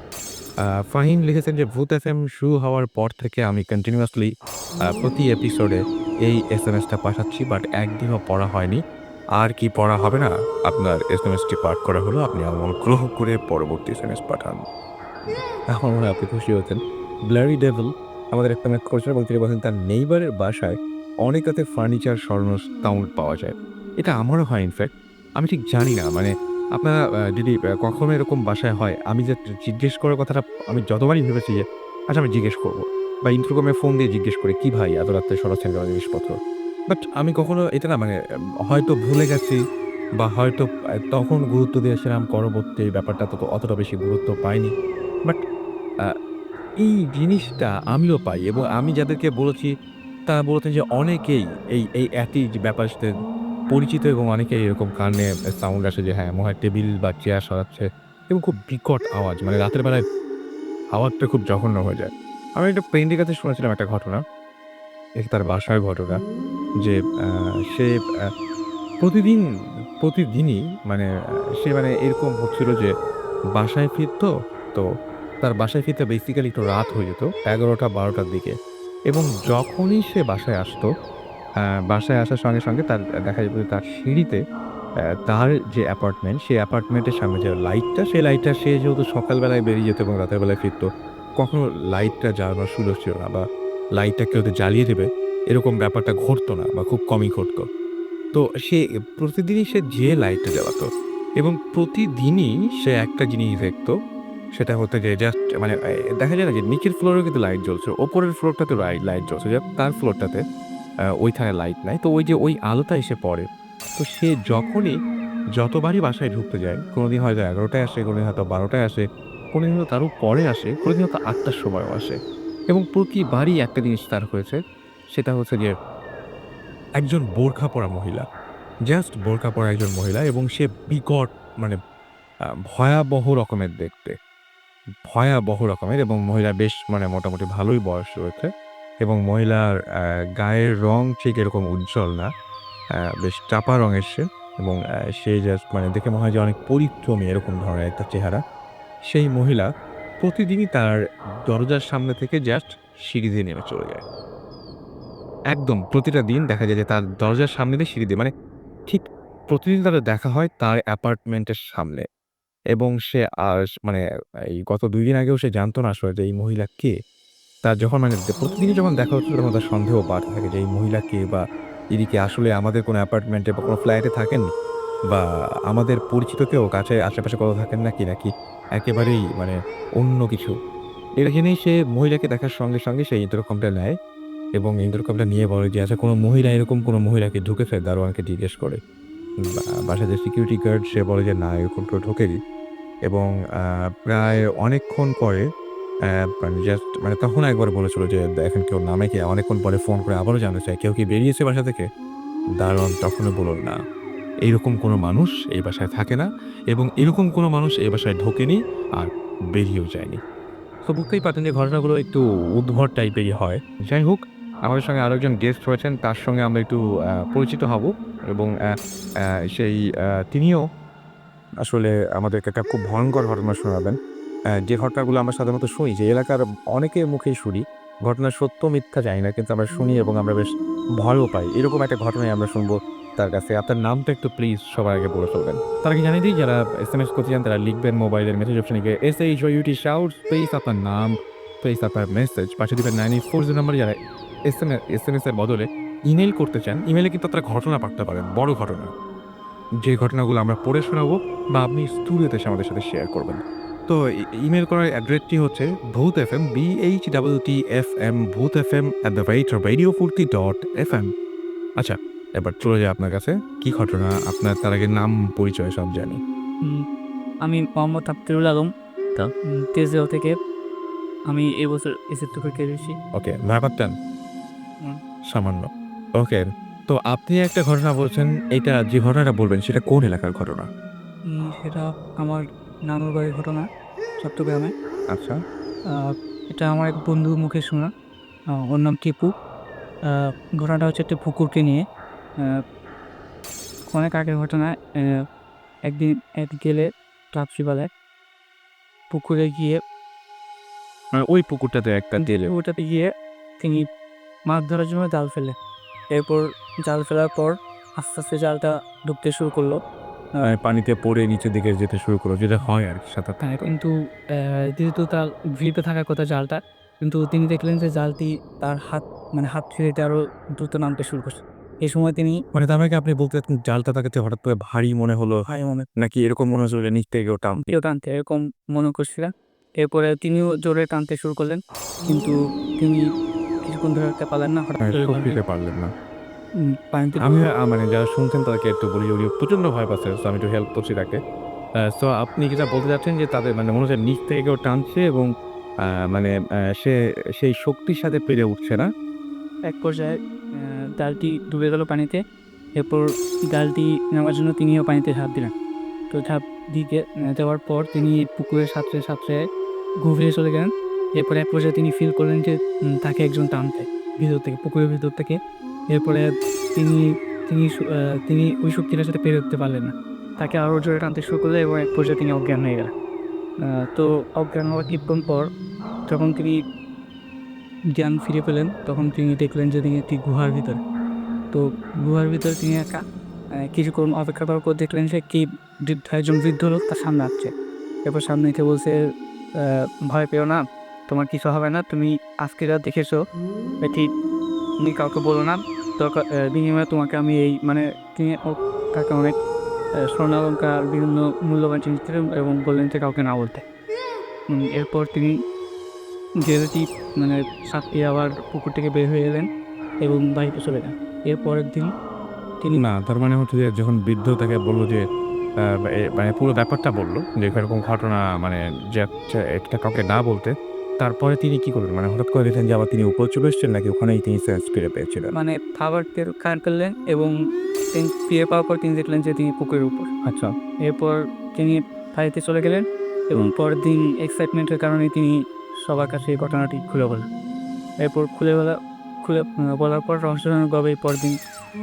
ফাহিম লিখেছেন যে ভূত এফএম শুরু হওয়ার পর থেকে আমি কন্টিনিউয়াসলি প্রতি এপিসোডে এই এসএমএসটা পাঠাচ্ছি, বাট একদিনও পড়া হয়নি। আর কি পড়া হবে না? আপনার এসএমএসটি পাঠ করা হলো। আপনি অনুগ্রহ করে পরবর্তী এসএমএস পাঠান। আমার মনে হয় আপনি খুশি হতেন। ব্লারি ডেভিল আমাদের এসএমএস করেছেন এবং তিনি বলেন তার নেইবারের বাসায় অনেক রাতে ফার্নিচার সরানোর সাউন্ড পাওয়া যায়। এটা আমারও হয় ইনফ্যাক্ট। আমি ঠিক জানি না মানে আপনারা যদি কখনো এরকম বাসায় হয়, আমি যে জিজ্ঞেস করার কথাটা আমি যতবারই ভেবেছি যে আচ্ছা আমি জিজ্ঞেস করব বা ইন্টারকমে ফোন দিয়ে জিজ্ঞেস করি, "কি ভাই এত রাত্রে সরাচ্ছেন কেন জিনিসপত্র?" বাট আমি কখনো এটা না মানে হয়তো ভুলে গেছি বা হয়তো তখন গুরুত্ব দিয়েছিলাম, পরবর্তী ব্যাপারটা তো অতটা বেশি গুরুত্ব পাইনি। বাট আ এই জিনিসটা আমিও পাই এবং আমি যাদেরকে বলেছি তারা বলেছেন যে অনেকেই এই একই যে ব্যাপারের সাথে পরিচিত এবং অনেকেই এরকম কানে সাউন্ড আসে যে হ্যাঁ, মনে হয় টেবিল বা চেয়ার সরাচ্ছে এবং খুব বিকট আওয়াজ মানে রাতের বেলায় আওয়াজটা খুব জঘন্য হয়ে যায়। আমি একটা ফ্রেন্ডের কাছে শুনেছিলাম একটা ঘটনা, এটা তার বাসার ঘটনা যে সে আ প্রতিদিন প্রতিদিনই মানে সে মানে এরকম হচ্ছিল যে বাসায় ফিরতো, তো তার বাসায় ফিরতে বেসিক্যালি একটু রাত হয়ে যেত ১১টা-১২টার দিকে এবং যখনই সে বাসায় আসতো, বাসায় আসার সঙ্গে, সঙ্গে তার দেখা যেত যে তার সিঁড়িতে তার যে অ্যাপার্টমেন্ট, সেই অ্যাপার্টমেন্টের সামনে যে লাইটটা, সেই লাইটটা সে যেহেতু সকালবেলায় বেরিয়ে যেত এবং রাতের বেলায় ফিরতো, কখনো লাইটটা জ্বালানোর সুযোগ ছিল না বা লাইটটা কেউ যে জ্বালিয়ে দেবে, এরকম ব্যাপারটা ঘটতো না বা খুব কমই ঘটতো। তো সে প্রতিদিনই সে যেয়ে লাইটটা জ্বালাতো এবং প্রতিদিনই সে একটা জিনিস দেখতো। সেটা হতো যে জাস্ট মানে দেখা যায় না যে নিচের ফ্লোরেও কিন্তু লাইট জ্বলছে। ওপরের ফ্লোরটাতে লাইট জ্বলছে। তার ফ্লোরটাতে ওইখানে লাইট নাই। তো ওই যে ওই আলোটা এসে পড়ে। তো সে যখনই যতবারই বাসায় ঢুকতে যায়, কোনোদিন হয়তো ১১টায় আসে, কোনোদিন হয়তো ১২টায় আসে, কোনোদিন হয়তো তারও পরে আসে, কোনোদিন হয়তো ৮টার সময়ও আসে এবং প্রতিবারই একটা জিনিস তার হয়েছে। সেটা হচ্ছে যে একজন বোরখা পরা মহিলা। জাস্ট বোরখা পরা একজন মহিলা এবং সে বিকট মানে ভয়াবহ রকমের দেখতে। ভয়াবহ রকমের এবং মহিলা বেশ মানে মোটামুটি ভালোই বয়স রয়েছে এবং মহিলার গায়ের রং ঠিক এরকম উজ্জ্বল না। বেশ চাপা রঙের সে এবং সে জাস্ট মানে দেখে মনে হয় যে অনেক পরিশ্রমী এরকম ধরনের একটা চেহারা। সেই মহিলা প্রতিদিনই তার দরজার সামনে থেকে জাস্ট সিঁড়ি দিয়ে নেমে চলে যায়। একদম প্রতিটা দিন দেখা যায় যে তার দরজার সামনে দিয়ে সিঁড়ি দিয়ে মানে ঠিক প্রতিদিন তাদের দেখা হয় তার অ্যাপার্টমেন্টের সামনে এবং সে মানে এই গত ২ দিন আগেও সে জানতো না আসলে যে এই মহিলা কে? তার যখন মানে প্রতিদিনই যখন দেখা হচ্ছিল তখন তার সন্দেহ বাড়তে থাকে যে এই মহিলা কে বা ইনি কি আসলে আমাদের কোনো অ্যাপার্টমেন্টে বা কোনো ফ্ল্যাটে থাকেন? বা আমাদের পরিচিত কেউ কাছে আশেপাশে কোথাও থাকেন নাকি একেবারেই মানে অন্য কিছু? এটা জেনেই সে মহিলাকে দেখার সঙ্গে, সঙ্গে সে ইন্টারকমটা নেয় এবং ইন্টারকমটা নিয়ে বলে যে আচ্ছা কোনো মহিলা এরকম কোনো মহিলাকে ঢুকেছে? দারোয়ানকে জিজ্ঞেস করে। বাসায় যে সিকিউরিটি গার্ড সে বলে যে না এরকম কেউ ঢোকেনি এবং প্রায় অনেকক্ষণ পরে মানে জাস্ট মানে তখন একবার বলেছিল যে দেখেন কেউ নামে কি? অনেকক্ষণ পরে ফোন করে আবারও জানতে চায়, "কেউ কি বেরিয়েছে বাসা থেকে?" দারোয়ান তখনও বলল, "না, এইরকম কোনো মানুষ এই বাসায় থাকে না এবং এরকম কোনো মানুষ এই বাসায় ঢোকেনি আর বেরিয়েও যায়নি।" তো বুঝতেই পারছেন যে ঘটনাগুলো একটু উদ্ভট টাইপেরই হয়। যাই হোক, আমাদের সঙ্গে আরো একজন গেস্ট রয়েছেন। তার সঙ্গে আমরা একটু পরিচিত হব এবং সেই তিনিও আসলে আমাদেরকে একটা খুব ভয়ংকর ঘটনা শোনাবেন। যে ঘটনাগুলো আমরা সাধারণত শুনি যে এলাকার অনেকের মুখেই শুনি। ঘটনার সত্য মিথ্যা জানি না কিন্তু আমরা শুনি এবং আমরা বেশ ভয়ও পাই। এরকম একটা ঘটনাই আমরা শুনবো তার কাছে। আপনার নামটা একটু প্লিজ সবার আগে বলে ফেলবেন। তার আগে জানিয়ে দিই যারা এসএমএস করতে চান তারা লিখবেন মোবাইলের মেসেজ অপশনে গিয়ে SHOUT শাউট স্পেস আপনার নাম স্পেস আপনার মেসেজ পাঠিয়ে দিবেন 9840 নাম্বারে। যারা এসএমএস এর বদলে ইমেইল করতে চান, ইমেইলে কিন্তু আপনারা ঘটনা পাঠাতে পারেন, বড় ঘটনা। যে ঘটনাগুলো আমরা পড়ে শোনাবো বা আপনি স্টুডিওতে এসে আমাদের সাথে শেয়ার করবেন। তো ইমেল করার অ্যাড্রেসটি হচ্ছে ভূত FM BHTTFM ভূত FM @radiofurti.fm। আচ্ছা, এবার চলে যাই আপনার কাছে। কি ঘটনা? আপনার তার আগে নাম পরিচয় সব জানি। আমি মোহাম্মদ আফতারুল আলম তেজগাঁও থেকে। আমি এবছর এসএসসি পরীক্ষা দিয়েছি। ওকে, ভয় পাচ্ছেন? হুম। সামান্য। ওকে, তো আপনি একটা ঘটনা বলছেন, এইটা যে ঘটনাটা বলবেন সেটা কোন এলাকার ঘটনা? সেটা আমার নানুর বাড়ির ঘটনা, চট্টগ্রামে। আচ্ছা। এটা আমার এক বন্ধুর মুখে শোনা। ওর নাম টিপু। ঘটনাটা হচ্ছে একটা পুকুরকে নিয়ে। আহ, অনেক আগের ঘটনা। একদিন এক গেলে রাত্রিবেলায় পুকুরে গিয়ে মানে ওই পুকুরটাতে একটা তেলে ওটাতে গিয়ে তিনি মাছ ধরার জন্য জাল ফেলে। এরপর জাল ফেলার পর আস্তে আস্তে জালটা ডুবতে শুরু করলো। পানিতে পড়ে নিচের দিকে যেতে শুরু করলো, যেটা হয় আর কি সাঁতার হ্যাঁ, কাটতে। কিন্তু যেহেতু তার ভিড়তে থাকার কথা জালটা, কিন্তু তিনি দেখলেন যে জালটি তার হাত ছেড়ে আরো দ্রুত নামতে শুরু করছে। এই সময় তিনি মানে তার মানে কি আপনি বলতে চাচ্ছেন জালটা তাকে হঠাৎ করে ভারী মনে হলো, ভাই মনে নাকি এরকম মনে হচ্ছিল যে নিচ থেকে ওটা প্রিয় টানতে এরকম মনে করছিলেন। এরপরে তিনিও জোরে টানতে শুরু করলেন, কিন্তু তিনি কিছুক্ষণ ধরে রাখতে পারলেন না। হঠাৎ করে দিতে পারলেন না? পানিতে আমি মানে যারা শুনছেন তাদেরকে একটু বলি, উনি প্রচন্ড ভয় পাচ্ছে, তো আমি একটু হেল্প করছি তাকে। তো আপনি যেটা বলতে চাচ্ছেন যে তাদের মানে মনে হচ্ছে নিচ থেকে কেউ টানছে এবং মানে সে সেই শক্তির সাথে পেরে উঠছে না। এক পর্যায়ে জালটি ডুবে গেল পানিতে। এরপর জালটি নেওয়ার জন্য তিনিও পানিতে ঝাঁপ দিলেন। তো ঝাঁপ দেওয়ার পর তিনি পুকুরের সাঁতরে গভীরে চলে গেলেন। এরপরে এক পর্যায়ে তিনি ফিল করলেন যে তাকে একজন টানছে ভিতর থেকে, পুকুরের ভিতর থেকে। এরপরে তিনি তিনি তিনি ওই শক্তিটার সাথে পেরে উঠতে পারলেন না। তাকে আরও জোরে টানতে শুরু করলেন এবং এক পর্যায়ে তিনি অজ্ঞান হয়ে গেলেন। তো অজ্ঞান হওয়ার কিছুক্ষণ পর যখন তিনি জ্ঞান ফিরে পেলেন, তখন তিনি দেখলেন যে তিনি একটি গুহার ভিতরে। তো গুহার ভিতরে তিনি একা। কিছুক্ষণ অপেক্ষা করার পর দেখলেন যে একজন বৃদ্ধ লোক তার সামনে আসছে। এরপর সামনে এসে বলছে, ভয় পেও না, তোমার কিছু হবে না, তুমি আজকে যা দেখেছো এটি তুমি কাউকে বলো না। বিনিময়ে তোমাকে আমি এই তিনি তাকে অনেক স্বর্ণালঙ্কার বিভিন্ন মূল্যবান জিনিস দিলেন এবং বললেন যে কাউকে না বলতে। এরপর তিনি যেহেতু সাপটি আবার পুকুর থেকে বের হয়ে এলেন এবং বাড়িতে চলে যান। এরপরের দিন তিনি না, তার মানে হচ্ছে যে যখন বৃদ্ধ তাকে বলল যে মানে পুরো ব্যাপারটা বলল যে এরকম ঘটনা, মানে যে এটা কাউকে না বলতে, তারপরে তিনি কি করলেন? মানে হঠাৎ করে দেখলেন যে আবার তিনি উপরে চলে এসেছেন, নাকি ওখানেই তিনি সেন্স ফিরে পেয়েছিলেন? খাবার খান ফেললেন এবং তিনি ফিরে পাওয়ার পর তিনি দেখলেন যে তিনি পুকুরের উপর। আচ্ছা। এরপর তিনি বাড়িতে চলে গেলেন এবং পরের দিন এক্সাইটমেন্টের কারণে তিনি সবার কাছে এই ঘটনাটি খুলে বললেন। এরপর বলার পর রহস্যজনকভাবে পরের দিন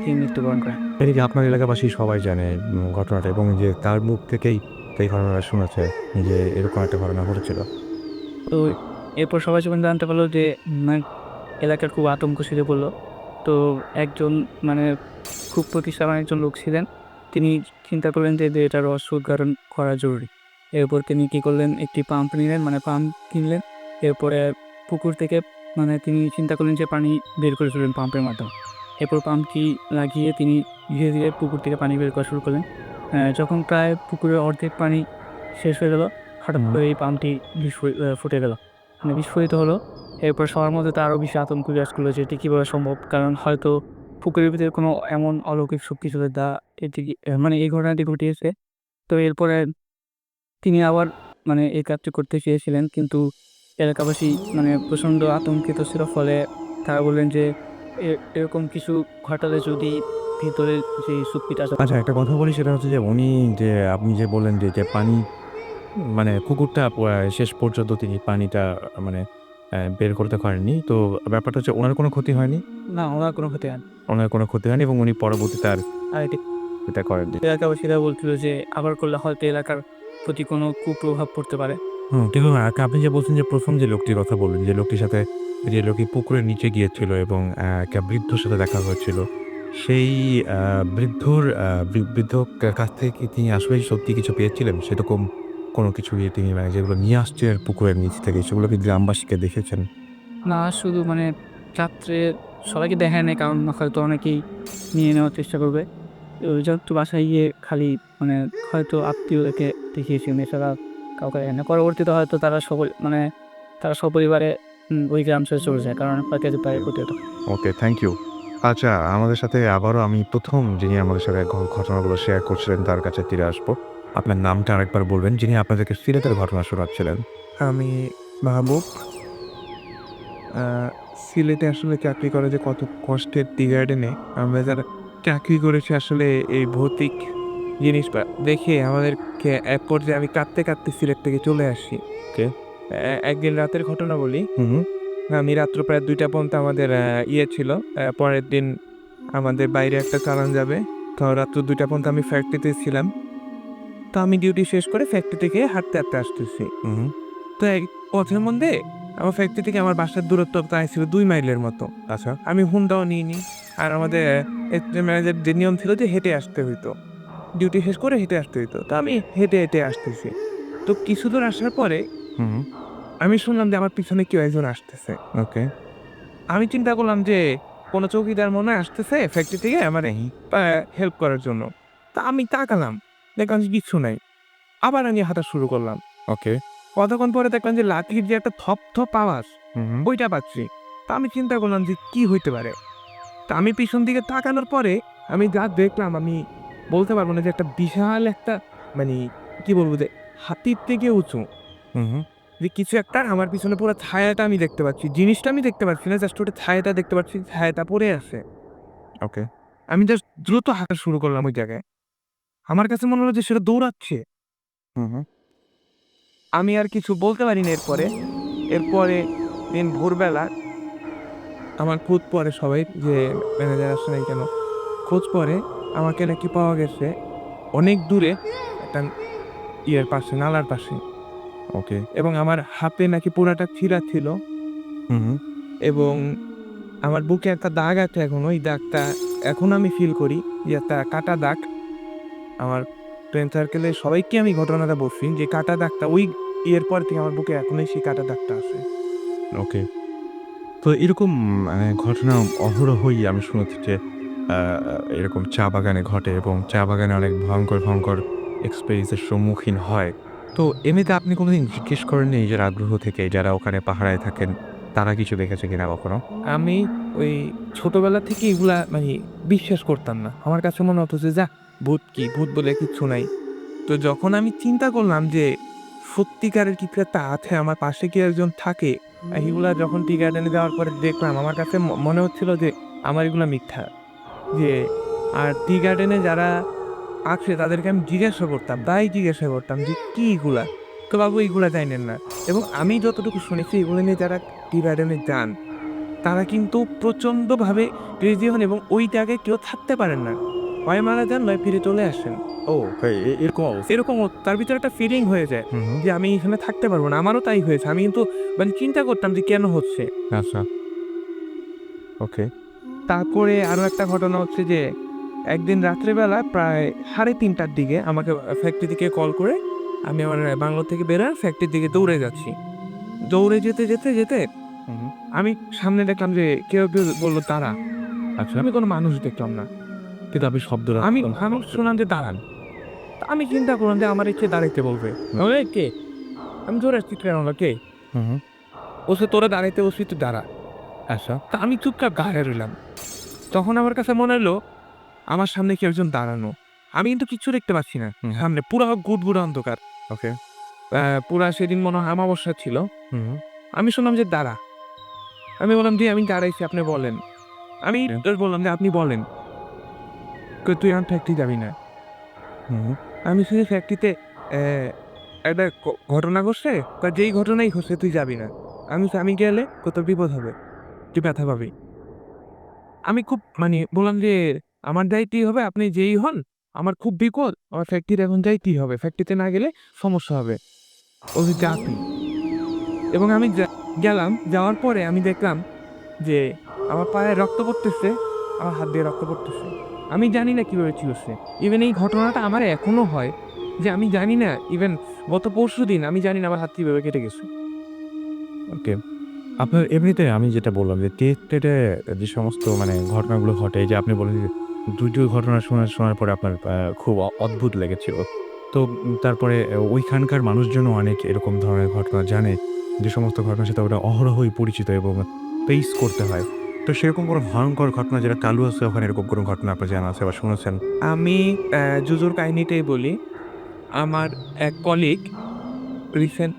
তিনি মৃত্যুবরণ করেন। এই যে আপনার এলাকাবাসী সবাই জানে ঘটনাটা, এবং যে তার মুখ থেকেই এই ঘটনাটা শুনেছে যে এরকম একটা ঘটনা ঘটেছিল। তো এরপর সবাই যখন জানতে পারলো যে এলাকার খুব আতঙ্ক ছিঁড়ে পড়লো। তো একজন খুব প্রতিষ্ঠাবান একজন লোক ছিলেন, তিনি চিন্তা করলেন যে এটার রহস্য উদ্ঘাটন করা জরুরি। এরপর তিনি কী করলেন, একটি পাম্প নিলেন, পাম্প কিনলেন। এরপরে পুকুর থেকে তিনি চিন্তা করলেন যে পানি বের করে ফেলবেন পাম্পের মাধ্যমে। এরপর পাম্পটি লাগিয়ে তিনি ধীরে ধীরে পুকুর থেকে পানি বের করা শুরু করলেন। যখন প্রায় পুকুরের অর্ধেক পানি শেষ হয়ে গেল, হঠাৎ করে এই পাম্পটি ফুটে গেল, বিস্ফোরিত হলো। এরপর সবার মধ্যে তো আরও বেশি আতঙ্ক বিরাজ করলো যে এটি কীভাবে সম্ভব, কারণ হয়তো পুকুরের ভিতরে কোনো এমন অলৌকিক শক্তি ছিল যা এই ঘটনাটি ঘটিয়েছে। তো এরপরে তিনি আবার এই কাজটি করতে চেয়েছিলেন, কিন্তু এলাকাবাসী প্রচণ্ড আতঙ্কিত ছিল। ফলে তারা বললেন যে এরকম কিছু ঘটালে যদি ভিতরে যে শক্তিটা আছে। আচ্ছা, একটা কথা বলি, সেটা হচ্ছে যে উনি যে আপনি যে বললেন যে পানি, মানে পুকুরটা শেষ পর্যন্ত তিনি পানিটা মানে বের করতে পারেননি। তো ব্যাপারটা হচ্ছে ওনার কোনো ক্ষতি হয়নি? না, ওনার কোনো ক্ষতি হয়নি। ওনার কোনো ক্ষতি হয়নি এবং উনি পরবর্তীতে আর আর এটি এটা করেননি। এলাকাবাসীরা বলছিল যে আবার করলে হয়তো এলাকার প্রতি কোনো কুপ্রভাব পড়তে পারে। কিন্তু আপনি যে বলছেন যে ১ম যে লোকটির কথা বললেন, যে লোকটির সাথে যে লোকটি পুকুরের নিচে গিয়েছিল এবং একটা বৃদ্ধর সাথে দেখা হয়েছিল, সেই বৃদ্ধ কাছ থেকে কি তিনি আসলেই সত্যি কিছু পেয়েছিলেন? সেরকম কোনো কিছু তিনি যেগুলো নিয়ে আসছেন পুকুরের নিচ থেকে, সেগুলো কি গ্রামবাসীকে দেখেছেন? না, শুধু রাত্রে সবাইকে দেখায় নাই, কারণ হয়তো অনেকেই নিয়ে নেওয়ার চেষ্টা করবে। যেহেতু বাসায় গিয়ে খালি হয়তো আত্মীয়দেরকে দেখিয়েছেন, এছাড়া কাউকে দেখেন না। পরবর্তীতে হয়তো তারা মানে তারা সপরিবারে ওই গ্রাম ছেড়ে চলে যায়, কারণ তাকে প্রায় প্রতিহত। ওকে, থ্যাংক ইউ। আচ্ছা, আমাদের সাথে আবারও আমি প্রথম যিনি আমাদের সাথে ঘটনাগুলো শেয়ার করছিলেন তার কাছে ফিরে আসবো। আপনার নামটা আরেকবার বলবেন, যিনি আপনাদেরকে সিলেটের ঘটনা শোনাচ্ছিলেন। আমি মাহবুব। সিলেটে আসলে চাকরি করে যে কত কষ্টের টি গার্ডেনে আমরা যারা চাকরি করেছি আসলে এই ভৌতিক জিনিসটা দেখে আমাদেরকে এক পর্যায়ে আমি কাঁদতে কাঁদতে সিলেট থেকে চলে আসি। ওকে। একদিন রাতের ঘটনা বলি। হুম। আমি রাত্র প্রায় 2টা পর্যন্ত আমাদের ছিল। পরের দিন আমাদের বাইরে একটা চালান যাবে। তো রাত্র 2টা পর্যন্ত আমি ফ্যাক্টরিতে ছিলাম। তো আমি ডিউটি শেষ করে ফ্যাক্টরি থেকে হাঁটতে হাঁটতে আসতেছি। হুম। তো এক পথের মধ্যে আমার ফ্যাক্টরি থেকে আমার বাসার দূরত্ব প্রায় ছিল 2 মাইলের মতো। আচ্ছা। আমি হুন্ডাও নিইনি। আর আমাদের ম্যানেজার যে নিয়ম ছিল যে হেঁটে আসতে হইতো। ডিউটি শেষ করে হেঁটে আসতে হইতো। তো আমি হেঁটে হেঁটে আসতেছি। তো কিছু দূর আসার পরে হুম। আমি শুনলাম যে আমার পিছনে কেউ একজন আসতেছে। ওকে। আমি চিন্তা করলাম যে কোনো চৌকিদার মনে হয় আসতেছে ফ্যাক্টরি থেকে আমারে হেল্প করার জন্য। তা আমি তাকালাম, দেখলাম যে কিচ্ছু নাই। আবার আমি হাঁটা শুরু করলাম। ওকে। কতক্ষণ পরে দেখলাম যে লাঠির যে একটা থপ থপ আওয়াজ হুম। ওইটা পাচ্ছি। তা আমি চিন্তা করলাম যে কি হইতে পারে। তা আমি পিছন দিকে তাকানোর পরে আমি যা দেখলাম আমি বলতে পারবো না যে একটা বিশাল একটা মানে কি বলবো যে হাতির থেকে উঁচু হুম। যে কিছু একটা আমার পিছনে পুরো ছায়াটা আমি দেখতে পাচ্ছি। জিনিসটা আমি দেখতে পাচ্ছি না, জাস্ট ওটা ছায়াটা দেখতে পাচ্ছি, ছায়াটা পড়ে আছে। ওকে। আমি জাস্ট দ্রুত হাঁটা শুরু করলাম ওই জায়গায়। আমার কাছে মনে হলো যে সেটা দৌড়াচ্ছে। হুম। আমি আর কিছু বলতে পারিনি এরপরে দিন ভোরবেলা আমার খোঁজ পড়ে সবাই যে ম্যানেজার আসে নাই কেন? খোঁজ পড়ে আমাকে নাকি পাওয়া গেছে অনেক দূরে একটা ইয়ের পাশে, নালার পাশে, ওকে। এবং আমার হাতে নাকি পুরাটা ছিঁড়া ছিল হুম। এবং আমার বুকে একটা দাগ আছে এখনো। ওই দাগটা এখন আমি ফিল করি যে একটা কাটা দাগ। আমার ফ্রেন্ড সার্কেলে সবাইকে আমি ঘটনাটা বলছি যে কাটা দাগটা ওই ইয়ের পর থেকে আমার বুকে এখনই সেই কাটা দাগটা আছে। ওকে। তো এরকম মানে ঘটনা অহরহই আমি শুনেছি যে আ এরকম চা বাগানে ঘটে এবং চা বাগানে অনেক ভয়ঙ্কর, ভয়ঙ্কর এক্সপেরিয়েন্স এর সম্মুখীন হয়। তো এমনিতে আপনি কোনোদিন জিজ্ঞেস করেননি নিজের আগ্রহ থেকে যারা ওখানে পাহারায় থাকেন, তারা কিছু দেখেছে কিনা কখনো? আমি ওই ছোটবেলা থেকে এগুলা মানে বিশ্বাস করতাম না। আমার কাছে মনে হতো যে যাহ ভূত কি? ভূত বলে কিচ্ছু নাই। তো যখন আমি চিন্তা করলাম যে সত্যিকারের কিছু একটা আছে, আমার পাশে কেউ একজন থাকে, এগুলা যখন টি গার্ডেনে যাওয়ার পরে দেখলাম আমার কাছে মনে হচ্ছিল যে আমার এগুলা মিথ্যা। যে আর টি গার্ডেনে যারা আছে তাদেরকে আমি জিজ্ঞাসা করতাম যে কি এগুলা? তো বাবু এগুলা জানেন না। এবং আমি যতটুকু শুনেছি এগুলো নিয়ে যারা টি গার্ডেনে যান তারা কিন্তু প্রচণ্ডভাবে ক্রেজি হন এবং ওই জায়গায় কেউ থাকতে পারেন না। হয় মারা যান নয় ফিরে চলে আসেন। ও এরকম অবস্থা? এরকম তার ভিতরে একটা ফিলিং হয়ে যায় হুম। যে আমি এখানে থাকতে পারবো না। আমারও তাই হয়েছে। আমি কিন্তু মানে চিন্তা করতাম যে কেন হচ্ছে? আচ্ছা। ওকে। তারপরে আরো একটা ঘটনা হচ্ছে যে একদিন রাত্রেবেলা প্রায় 3:30টার দিকে আমাকে ফ্যাক্টরি থেকে কল করে আমি আমার বাংলো থেকে বেরোয় ফ্যাক্টরির দিকে দৌড়ে যাচ্ছি। দৌড়ে যেতে হুম। আমি সামনে দেখলাম যে কেউ বলল দাঁড়া। আচ্ছা। আমি কোনো মানুষ দেখলাম না। কিন্তু আপনি শব্দটা আমি শুনলাম যে দাঁড়ান। তা আমি চিন্তা করলাম যে আমার ইচ্ছে দাঁড়াইতে বলবে। বলে, কে? আমি জোরে চিৎকার করলাম, কে? হুম। বলছে তোরা দাঁড়াইতে বলছি তুই দাঁড়া। আচ্ছা। তা আমি চুপচাপ দাঁড়ায় রইলাম। তখন আমার কাছে মনে হলো আমার সামনে কেউ একজন দাঁড়ানো। আমি কিন্তু কিচ্ছু দেখতে পাচ্ছি না। হুম। সামনে পুরা গুড়গুড়া অন্ধকার। ওকে। পুরা সেদিন মনে হয় অমাবস্যা ছিল। হুম। আমি শুনলাম যে দাঁড়া। আমি বললাম জি আমি দাঁড়াইছি, আপনি বলেন। আমি just বললাম যে আপনি বলেন। কই তুই আমার ফ্যাক্টরি যাবি না। হুম। আমি শুধু ফ্যাক্টরিতে একটা ঘটনা ঘটছে, কয় যেই ঘটনাই ঘটছে তুই যাবি না। আমি গেলে তোর বিপদ হবে। তুই ব্যথা পাবি। আমি খুব মানে বললাম যে আমার যাইতেই হবে, আপনি যেই হন, আমার খুব বিপদ। আমার ফ্যাক্টরিতে এখন যাইতেই হবে। ফ্যাক্টরিতে না গেলে সমস্যা হবে। ও যে যা তুই। এবং আমি গেলাম। যাওয়ার পরে আমি দেখলাম যে আমার পায়ে রক্ত পড়তেছে, আমার হাত দিয়ে রক্ত পড়তেছে। আমি জানি না কিভাবে ছিঁড়ছে। ইভেন এই ঘটনাটা আমার এখনো হয় যে আমি জানি না, ইভেন গত পরশুদিন আমি জানি না আমার হাত কিভাবে কেটে গেছে। ওকে। আপনার এমনিতে আমি যেটা বললাম যে টেস্টেডে যে সমস্ত মানে ঘটনাগুলো ঘটে, এই যে আপনি বললেন যে ২ টো ঘটনা শোনার পরে আপনার খুব অদ্ভুত লেগেছিল। তো তো তারপরে ওইখানকার মানুষজনও অনেক এরকম ধরনের ঘটনা জানে, যে সমস্ত ঘটনার সাথে ওরা অহরহই পরিচিত এবং ফেস করতে হয়। তো সেরকম কোনো ভয়ঙ্কর ঘটনা যেটা চালু আছে ওখানে, এরকম কোনো ঘটনা আপনার জানা আছে বা শুনেছেন? আমি জুজুর কাহিনীটাই বলি। আমার এক কলিগ রিসেন্ট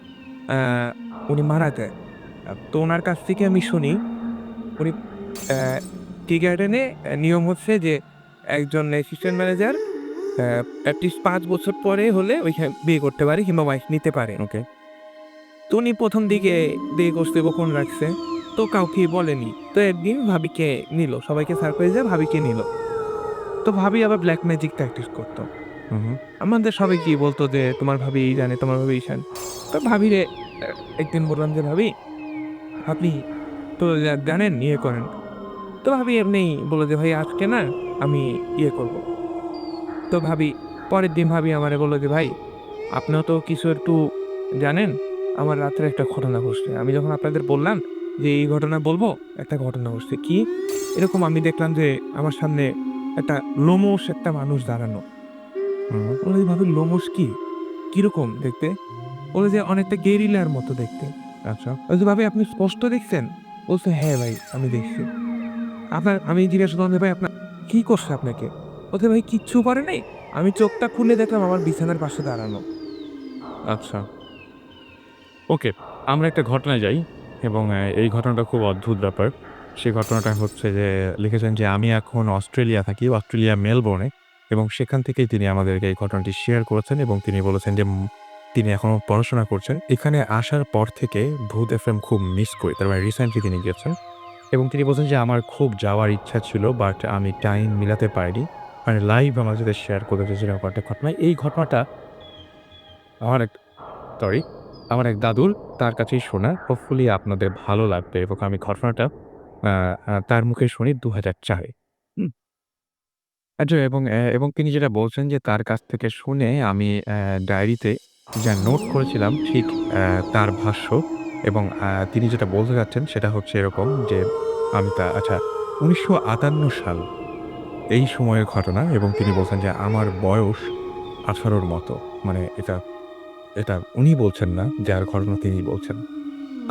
আ উনি মারা যায়। তো উনার কাছ থেকে আমি শুনি উনি অ্যা টি গার্ডেনে নিয়ম হচ্ছে যে একজন অ্যাসিস্ট্যান্ট ম্যানেজার এটলিস্ট ৫ বছর পরে হলে বিয়ে করতে পারে কিংবা ওয়াইফ নিতে পারে। ওকে। তো উনি ১ম দিকে বিয়ে করতে গোপন রাখছে। তো কাউকে বলেনি। তো একদিন ভাবিকে নিল। সবাইকে সারপ্রাইজ দিয়ে ভাবিকে নিল। তো ভাবি আবার ব্লাক ম্যাজিক প্র্যাকটিস করত। হুম, হুম। আমাদের সবাই গিয়ে বলত যে, "তোমার ভাবি এই জানে, তোমার ভাবি এই জানে।" তো ভাবিরে একদিন বললাম যে, "ভাবি, আপনি তো জানেন, ইয়ে করেন।" তো ভাবি এমনি বলল যে, "ভাই আজকে না আমি ইয়ে করব।" তো ভাবি পরের দিন ভাবি আমারে বলল যে, "ভাই, আপনিও তো কিছু একটু জানেন। আমার রাত্রে একটা ঘটনা ঘটছে। আমি যখন আপনাদের বললাম যে এই ঘটনা বলবো, একটা ঘটনা ঘটছে। কি? এরকম আমি দেখলাম যে আমার সামনে একটা লোমশ একটা মানুষ দাঁড়ানো।" হুম। বলল যে, "ভাবি লোমশ কি? কিরকম দেখতে?" বলল যে, "অনেকটা গেরিলার মতো দেখতে।" আচ্ছা। বলছি, "ভাবি আপনি স্পষ্ট দেখছেন?" বলছে, "হ্যাঁ ভাই, আমি দেখছি।" আমি জিজ্ঞাসা করলাম যে, "ভাই আপনার কি করছে আপনাকে?" বলছে, "ভাই কিচ্ছু করে নাই। আমি চোখটা খুলে দেখলাম আমার বিছানার পাশে দাঁড়ানো।" আচ্ছা। ওকে, আমরা একটা ঘটনায় যাই এবং এই ঘটনাটা খুব অদ্ভুত ব্যাপার। সেই ঘটনাটা হচ্ছে যে লিখেছেন যে আমি এখন অস্ট্রেলিয়া থাকি, অস্ট্রেলিয়া মেলবোর্নে, এবং সেখান থেকেই তিনি আমাদেরকে এই ঘটনাটি শেয়ার করেছেন এবং তিনি বলেছেন যে তিনি এখনো পড়াশোনা করছেন। এখানে আসার পর থেকে ভূত এফএম খুব মিস করি। তার মানে রিসেন্টলি তিনি গিয়েছেন এবং তিনি বলছেন যে আমার খুব যাওয়ার ইচ্ছা ছিল, বাট আমি টাইম মিলাতে পারিনি। মানে লাইভ আমার সাথে শেয়ার করতে চেয়েছিলেন কয়েকটা ঘটনা। এই ঘটনাটা আমার এক সরি, আমার এক দাদুর, তার কাছেই শোনা। হোপফুলি আপনাদের ভালো লাগবে এবং আমি ঘটনাটা আ আ তার মুখে শুনি ২০০৪ এ। হুম? আচ্ছা, এবং তিনি যেটা বলছেন যে তার কাছ থেকে শুনে আমি ডায়েরিতে যা নোট করেছিলাম ঠিক তার ভাষ্য, এবং তিনি যেটা বলতে চাচ্ছেন সেটা হচ্ছে এরকম যে আমি আচ্ছা, ১৯৫৮ সাল এই সময়ের ঘটনা, এবং তিনি বলছেন যে আমার বয়স ১৮ র মতো। মানে এটা এটা উনি বলছেন না, যার ঘটনা তিনি বলছেন।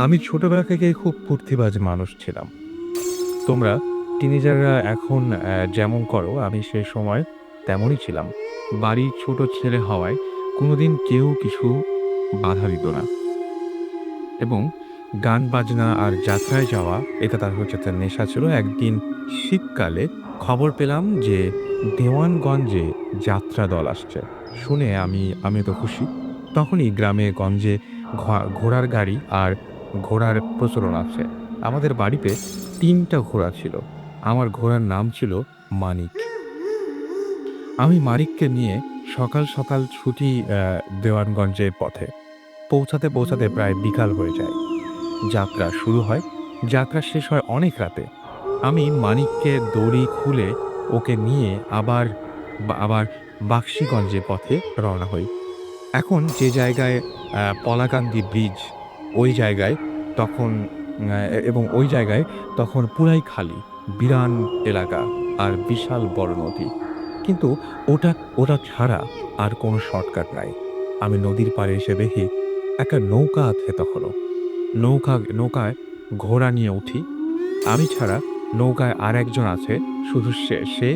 আমি ছোটবেলা থেকেই খুব ফুর্তিবাজ মানুষ ছিলাম। তোমরা টিনেজাররা এখন যেমন করো, আমি সেই সময় তেমনই ছিলাম। বাড়ির ছোট ছেলে হওয়ায় কোনোদিন কেউ কিছু বাধা দিত না, এবং গান বাজনা আর যাত্রায় যাওয়া এটা তার হচ্ছে একটা নেশা ছিল। একদিন শীতকালে খবর পেলাম যে দেওয়ানগঞ্জে যাত্রা দল আসছে। শুনে আমি তো খুশি। তখনই গ্রামে গঞ্জে ঘোড়ার গাড়ি আর ঘোড়ার প্রচলন আছে। আমাদের বাড়িতে ৩ টা ঘোড়া ছিল। আমার ঘোড়ার নাম ছিল মানিক। আমি মানিককে নিয়ে সকাল, সকাল ছুটি দেওয়ানগঞ্জের পথে। পৌঁছাতে প্রায় বিকাল হয়ে যায়। যাত্রা শুরু হয়। যাত্রা শেষ হয় অনেক রাতে। আমি মানিককে দড়ি খুলে ওকে নিয়ে আবার বাকশীগঞ্জের পথে রওনা হই। এখন যে জায়গায় পলাকান্দি ব্রিজ, ওই জায়গায় তখন এবং ওই জায়গায় তখন পুরাই খালি। বিরান এলাকা আর বিশাল বড় নদী। কিন্তু ওটা ওটা ছাড়া আর কোনো শর্টকাট নাই। আমি নদীর পাড়ে এসে দেখি একটা নৌকা আছে তখনও। নৌকায় ঘোড়া নিয়ে উঠি। আমি ছাড়া নৌকায় আরেকজন আছে। শুধু সে সে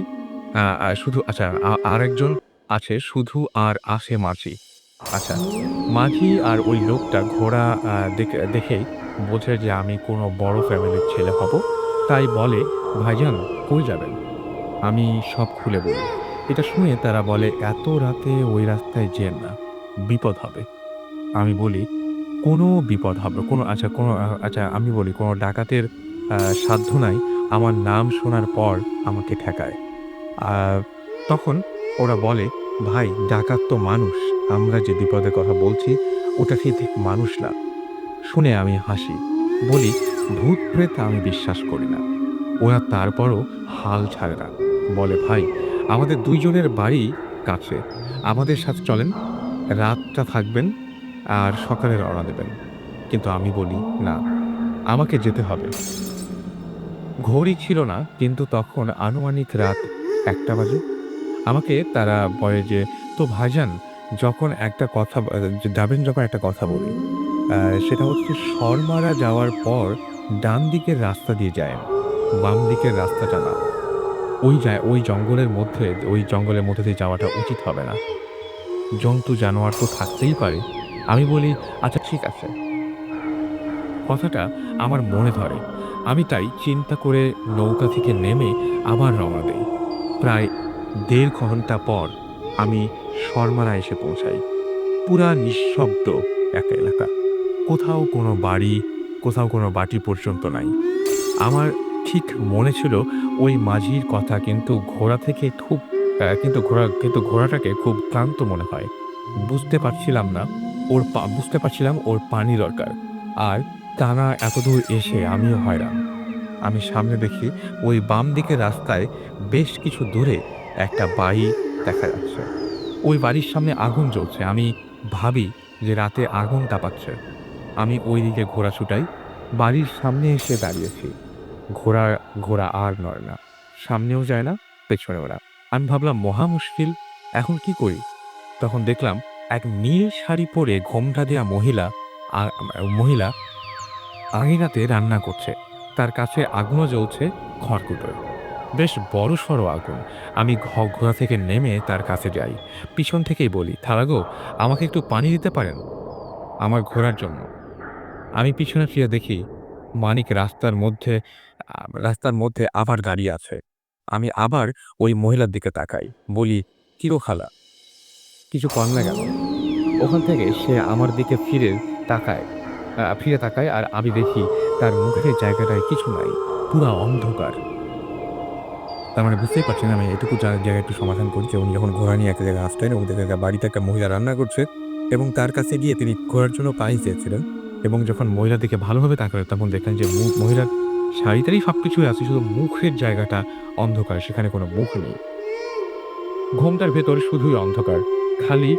আ আ শুধু আচ্ছা, আরেকজন আছে শুধু, আর আসে মাঝি। আচ্ছা, মাঝি আর ওই লোকটা ঘোড়া দেখেই বোঝে যে আমি কোনো বড় ফ্যামিলির ছেলে হব। তাই বলে, "ভাইজান কই যাবেন?" আমি সব খুলে বলি। এটা শুনে তারা বলে, "এত রাতে ওই রাস্তায় যেয়েন না, বিপদ হবে।" আমি বলি, "কোনো বিপদ হবে, আচ্ছা আমি বলি, "কোনো ডাকাতের সাধ্য নাই আমার নাম শোনার পর আমাকে ঠেকায়।" আ তখন ওরা বলে, "ভাই ডাকাত তো মানুষ। আমরা যে বিপদের কথা বলছি ওটা ঠিক মানুষ না।" শুনে আমি হাসি। বলি, "ভূত-প্রেত আমি বিশ্বাস করি না।" ওরা তারপরও হাল ছাড়ে না। বলে, "ভাই আমাদের ২ জনের বাড়ি কাছে। আমাদের সাথে চলেন। রাতটা থাকবেন আর সকালে রওনা দেবেন।" কিন্তু আমি বলি, "না, আমাকে যেতে হবে।" ঘড়ি ছিল না, কিন্তু তখন আনুমানিক রাত ১টা বাজে। আমাকে তারা বলে যে, "তো ভাইজান যখন একটা কথা যাবেন যখন একটা কথা বলি, সেটা হচ্ছে শর্মারা যাওয়ার পর ডান দিকের রাস্তা দিয়ে যায়েন, বাম দিকের রাস্তাটা না। ওই জঙ্গলের মধ্যে দিয়ে যাওয়াটা উচিত হবে না। জন্তু জানোয়ার তো থাকতেই পারে। আমি বলি, আচ্ছা ঠিক আছে। কথাটা আমার মনে ধরে। আমি তাই চিন্তা করে নৌকা থেকে নেমে আবার রওনা দেই। প্রায় ১.৫ ঘন্টা পর আমি শর্মারা এসে পৌঁছাই। পুরা নিঃশব্দ একটা এলাকা। কোথাও কোনো বাড়ি, কোথাও কোনো বাটি পর্যন্ত নাই। আমার ঠিক মনে ছিল ওই মাঝির কথা, কিন্তু ঘোড়াটাকে খুব ক্লান্ত মনে হয়। বুঝতে পারছিলাম ওর পানি দরকার। আর টানা এতদূর এসে আমিও হয়রান। আমি সামনে দেখি ওই বাম দিকের রাস্তায় বেশ কিছু দূরে একটা বাড়ি দেখা যাচ্ছে। ওই বাড়ির সামনে আগুন জ্বলছে। আমি ভাবি যে রাতে আগুন তাপাচ্ছে। আমি ওই দিকে ঘোড়া ছুটাই। বাড়ির সামনে এসে দাঁড়িয়েছি। ঘোড়া আর নড়ে না। সামনেও যায় না, পেছনেও না। আমি ভাবলাম মহা মুশকিল, এখন কি করি? তখন দেখলাম এক নীল শাড়ি পরে ঘোমটা দেয়া মহিলা আঙিনাতে রান্না করছে। তার কাছে আগুনও জ্বলছে খড়কুটোয়। বেশ বড়সড় আগুন। আমি ঘোড়া থেকে নেমে তার কাছে যাই। পিছন থেকেই বলি, "থালাগো, আমাকে একটু পানি দিতে পারেন? আমার ঘোড়ার জন্য।" আমি পিছনে ফিরে দেখি মানিক রাস্তার মধ্যে আবার দাঁড়িয়ে আছে। আমি আবার ওই মহিলার দিকে তাকাই। বলি, "কি গো খালা, কিছু কর না কেন?" ওখান থেকে সে আমার দিকে ফিরে তাকায় আর আমি দেখি তার মুখের জায়গাটায় কিছু নাই। পুরা অন্ধকার। তার মানে বুঝতেই পারছেন আমি এটুকু জায়গায় একটু সমাধান করি যে উনি যখন ঘোড়া নিয়ে একটা জায়গায় আসতেন এবং দেখা বাড়িতে একটা মহিলা রান্না করছে এবং তার কাছে গিয়ে তিনি ঘোড়ার জন্য পানি চেয়েছিলেন এবং যখন মহিলার দিকে ভালোভাবে তাকালেন তখন দেখলেন যে মহিলার শাড়িটারই সবকিছুই আছে, শুধু মুখের জায়গাটা অন্ধকার, সেখানে কোনো মুখ নেই। ঘোমটার ভেতর শুধুই অন্ধকার, খালি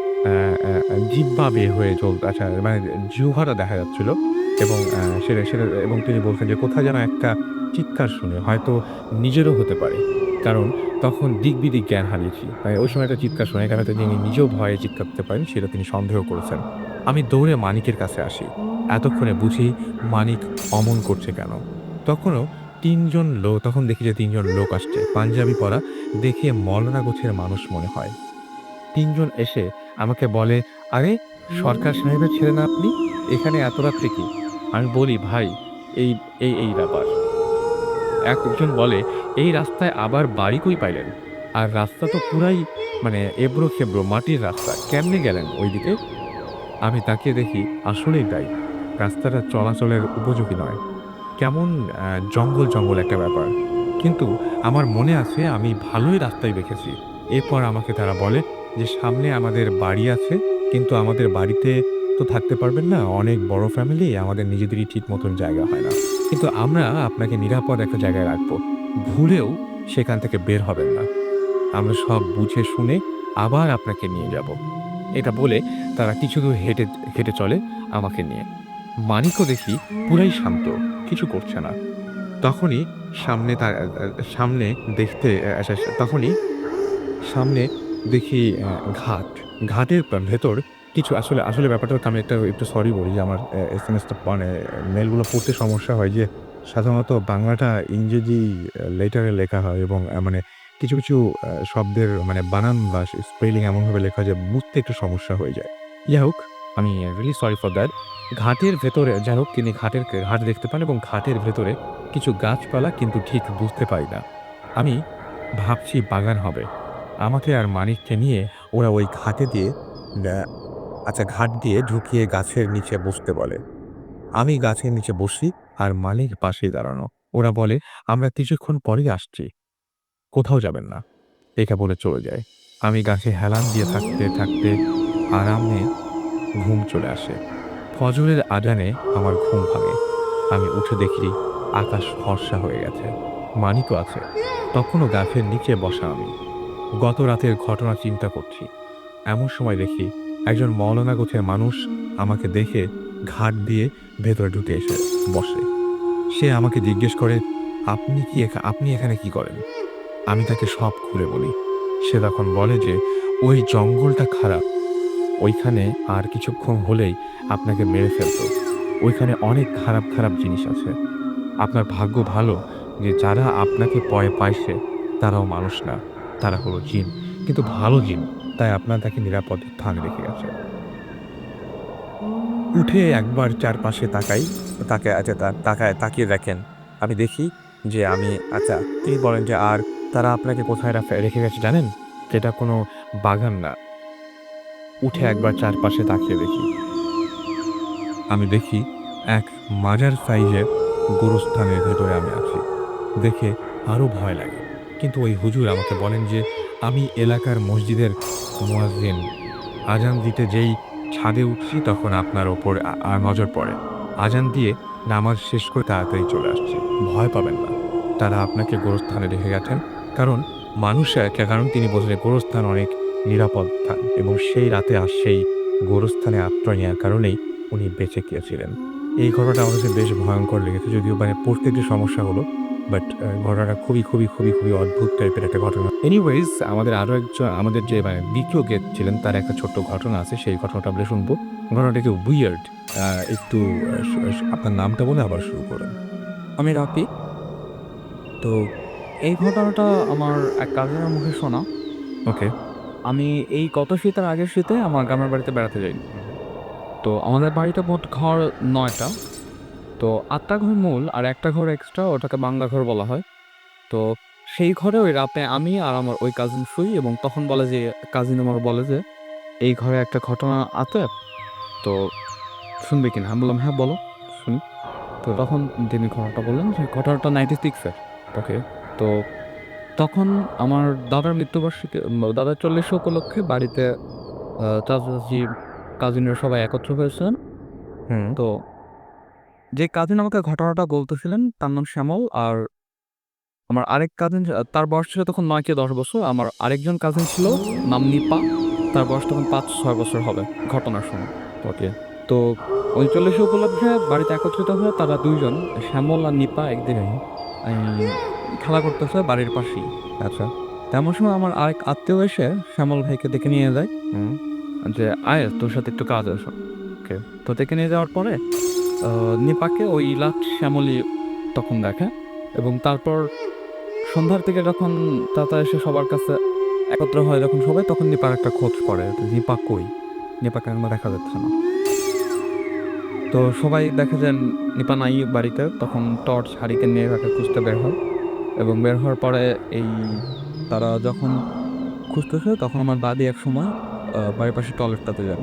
জিহ্বা বের হয়ে আচ্ছা মানে জিহ্বাটা দেখা যাচ্ছিল এবং সেটা এবং তিনি বলছেন যে কোথায় যেন একটা চিৎকার শুনে, হয়তো নিজেরও হতে পারে। কারণ তখন দিক-বিদিক জ্ঞান হারিয়েছি। ওই সময় একটা চিৎকার শুনে এখানে তো তিনি নিজেও ভয়ে চিৎকার দিতে পারেন, সেটা তিনি সন্দেহ করেছেন। আমি দৌড়ে মানিকের কাছে আসি। এতক্ষণে বুঝি মানিক অমন করছে কেন। তখন দেখি যে ৩ জন লোক আসছে, পাঞ্জাবি পরা, দেখে মলনা গোছের মানুষ মনে হয়। ৩ জন এসে আমাকে বলে, "আরে সরকার সাহেবের ছেলে না আপনি? এখানে এত রাত্রে কি?" আমি বলি, "ভাই, এই ব্যাপার।" একজন বলে, "এই রাস্তায় আবার বাড়ি কই পাইলেন? আর রাস্তা তো পুরাই মানে এবড়ো-খেবড়ো মাটির রাস্তা। কেমনে গেলেন ওইদিকে?" আমি তাকিয়ে দেখি আসলেই তাই। রাস্তাটা চলাচলের উপযোগী নয়। কেমন জঙ্গল একটা ব্যাপার। কিন্তু আমার মনে আছে আমি ভালোই রাস্তায় দেখেছি। এরপর আমাকে তারা বলে যে সামনে আমাদের বাড়ি আছে, কিন্তু আমাদের বাড়িতে তো থাকতে পারবেন না। অনেক বড় ফ্যামিলি, আমাদের নিজেদেরই ঠিক মতন জায়গা হয় না। কিন্তু আমরা আপনাকে নিরাপদ একটা জায়গায় রাখবো। ভুলেও সেখান থেকে বের হবেন না। আমরা সব বুঝে শুনে আবার আপনাকে নিয়ে যাব। এটা বলে তারা কিছু দূর হেঁটে চলে আমাকে নিয়ে। মানিকও দেখি পুরাই শান্ত, কিছু করছে না। তখনই সামনে তার সামনে দেখতে আচ্ছা তখনই সামনে দেখি ঘাট। ঘাটের ভেতর কিছু আসলে ব্যাপারটা হচ্ছে, আমি একটু সরি বলি যে আমার এসএমএসটা মানে মেইলগুলো পড়তে সমস্যা হয় যে সাধারণত বাংলাটা ইংরেজি লেটারে লেখা হয় এবং মানে কিছু শব্দের মানে বানান বা স্পেলিং এমনভাবে লেখা হয় যে বুঝতে একটু সমস্যা হয়ে যায়। যাই হোক, আমি রিয়েলি সরি ফর দ্যাট। ঘাটের ভেতরে যাই হোক তিনি ঘাট দেখতে পান এবং ঘাটের ভেতরে কিছু গাছপালা, কিন্তু ঠিক বুঝতে পারি না। আমি ভাবছি বাগান হবে। আমাকে আর মানিককে নিয়ে ওরা ওই ঘাট দিয়ে ঢুকিয়ে গাছের নিচে বসতে বলে। আমি গাছের নিচে বসি আর মালিক পাশেই দাঁড়ানো। ওরা বলে, "আমরা কিছুক্ষণ পরেই আসছি। কোথাও যাবেন না।" এটা বলে চলে যায়। আমি গাছে হেলান দিয়ে থাকতে আরামে ঘুম চলে আসে। ফজরের আজানে আমার ঘুম ভাঙে। আমি উঠে দেখি আকাশ ফর্সা হয়ে গেছে। মানিকও আছে। তখনও গাছের নিচে বসা আমি। গত রাতের ঘটনা চিন্তা করছি। এমন সময় দেখি একজন মওলানা গোছের মানুষ আমাকে দেখে ঘাট দিয়ে ভেতরে ঢুকে এসে বসে। সে আমাকে জিজ্ঞেস করে, আপনি এখানে কি করেন?" আমি তাকে সব খুলে বলি। সে তখন বলে যে ওই জঙ্গলটা খারাপ, ওইখানে আর কিছুক্ষণ হলেই আপনাকে মেরে ফেলতো। ওইখানে অনেক খারাপ, খারাপ জিনিস আছে। আপনার ভাগ্য ভালো যে যারা আপনাকে ভয় পাইছে তারাও মানুষ না, তারা হলো জিন। কিন্তু ভালো জিন। তাই আপনার তাকে নিরাপদ স্থানে রেখে গেছে। উঠে একবার চারপাশে তাকাই, তাকিয়ে দেখেন। আমি দেখি যে আচ্ছা, তিনি বলেন যে আর তারা আপনাকে কোথায় রেখে গেছে জানেন? এটা কোনো বাগান না। উঠে একবার চারপাশে তাকিয়ে দেখি। আমি দেখি এক মাঝার সাইজের গোরস্থানের ভেতরে আমি আছি। দেখে আরো ভয় লাগে। কিন্তু ওই হুজুর আমাকে বলেন যে আমি এলাকার মসজিদের মুয়াজ্জিন। আজান দিতে যেই ছাদে উঠছি তখন আপনার ওপর নজর পড়ে। আজান দিয়ে নামাজ শেষ করে তাড়াতাড়ি চলে আসছি। ভয় পাবেন না। তারা আপনাকে গোরস্থানে রেখে গেছেন। কারণ তিনি বলছেন গোরস্থান অনেক নিরাপদ স্থান এবং সেই রাতে সেই গোরস্থানে আশ্রয় নেওয়ার কারণেই উনি বেঁচে গিয়েছিলেন। এই ঘটনাটা আমার কাছে বেশ ভয়ংকর লেগেছে। যদিও পড়তে একটু সমস্যা হলো। বাট ঘটনাটা খুবই অদ্ভুত টাইপের একটা ঘটনা। এনিওয়েজ আমাদের যে দ্বিতীয় গেস্ট ছিলেন তার একটা ছোট্ট ঘটনা আছে। সেই ঘটনাটা আমরা শুনবো। ঘটনাটা একটু উইয়ার্ড। একটু আপনার নামটা বলে আবার শুরু করুন। আমি রাফি। তো এই ঘটনাটা আমার এক কাজিনের মুখে শোনা। ওকে। আমি এই গত শীতের আগের শীতে আমার গ্রামের বাড়িতে বেড়াতে যাই। তো আমাদের বাড়িতে মোট ঘর ৯ টা। তো ৮ টা ঘর মূল আর একটা ঘর এক্সট্রা, ওটাকে বাংলা ঘর বলা হয়। তো সেই ঘরে ওই রাতে আমি আর আমার ওই কাজিন শুই এবং তখন কাজিন আমার বলে যে এই ঘরে একটা ঘটনা আছে, তো শুনবে কিনা? আমি বললাম হ্যাঁ বলো, শুনি। তো তখন তিনি ঘটনাটা বললেন যে ঘটনাটা 96-এর। ওকে। তো তখন আমার দাদার মৃত্যুবার্ষিকী, দাদার 40 উপলক্ষে বাড়িতে চাচা-চাচী, কাজিনরা সবাই একত্র হয়েছিলেন। হুম। তো যে কাজিন আমাকে ঘটনাটা বলতেছিলেন তার নাম শ্যামল। আর আমার আরেক কাজিন, তার বয়স ছিল তখন ৯ কি ১০ বছর। আমার আরেকজন কাজিন ছিল, নাম নিপা। তার বয়স তখন ৫-৬ বছর হবে ঘটনার সময়। ওকে। তো ওই ৪০ উপলক্ষে বাড়িতে একত্রিত হয়ে তারা ২ জন, শ্যামল আর নিপা, একদিন খেলা করতেছে বাড়ির পাশেই। আচ্ছা। তেমন সময় আমার আরেক আত্মীয় এসে শ্যামল ভাইকে ডেকে নিয়ে যায় হুম। যে, "আয়, তোর সাথে একটু কাজ আছে।" ওকে। তো ডেকে নিয়ে যাওয়ার পরে নিপাকে ওই লাস্ট শ্যামলই তখন দেখে এবং তারপর সন্ধ্যার দিকে যখন চাচা এসে সবার কাছে একত্র হয় যখন সবাই, তখন নিপার একটা খোঁজ করে যে নিপা কই? নিপাকে এখনো দেখা যাচ্ছে না। তো সবাই দেখে যে নিপা নাই বাড়িতে। তখন টর্চ হারিকেন নিয়ে তাকে খুঁজতে বের হয় এবং বের হওয়ার পরে তারা যখন খুঁজতেছে তখন আমার দাদি একসময় বাড়ির পাশে টয়লেটটাতে যান।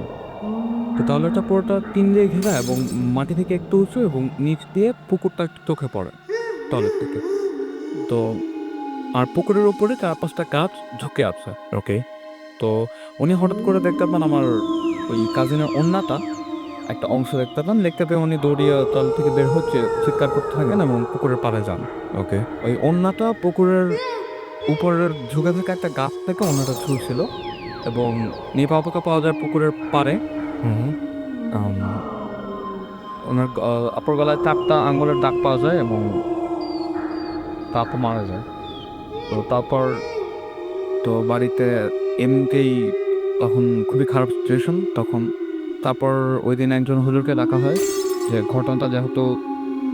তো টয়লেটটা পুরোটা টিন দিয়ে ঘেরা এবং মাটি থেকে একটু উঁচু এবং নিচ দিয়ে পুকুরটা একটু চোখে পড়ে টয়লেট থেকে। তো আর পুকুরের উপরে ৪-৫টা গাছ ঝুঁকে আছে। ওকে। তো উনি হঠাৎ করে দেখতে পান আমার ওই কাজিনের ওড়নাটা একটা অংশ দেখতে পান। দেখতে পেয়ে উনি দৌড়িয়ে টয়লেট থেকে বের হচ্ছে, চিৎকার করতে থাকেন এবং পুকুরের পাড়ে যান। ওকে। ওই ওড়নাটা পুকুরের উপরের ঝুঁকে থাকা একটা গাছ থেকে ওড়নাটা ঝুলছিল এবং নিপা আপাকে পাওয়া যায় পুকুরের পাড়ে। হুম। আম ওনার অপর গলায় ৪টা আঙুলের দাগ পাওয়া যায় এবং আপা মারা যায়। তো তারপর তো বাড়িতে এমনিতেই তখন খুবই খারাপ সিচুয়েশন। তারপর ওইদিন একজন হুজুরকে ডাকা হয় যে ঘটনাটা যেহেতু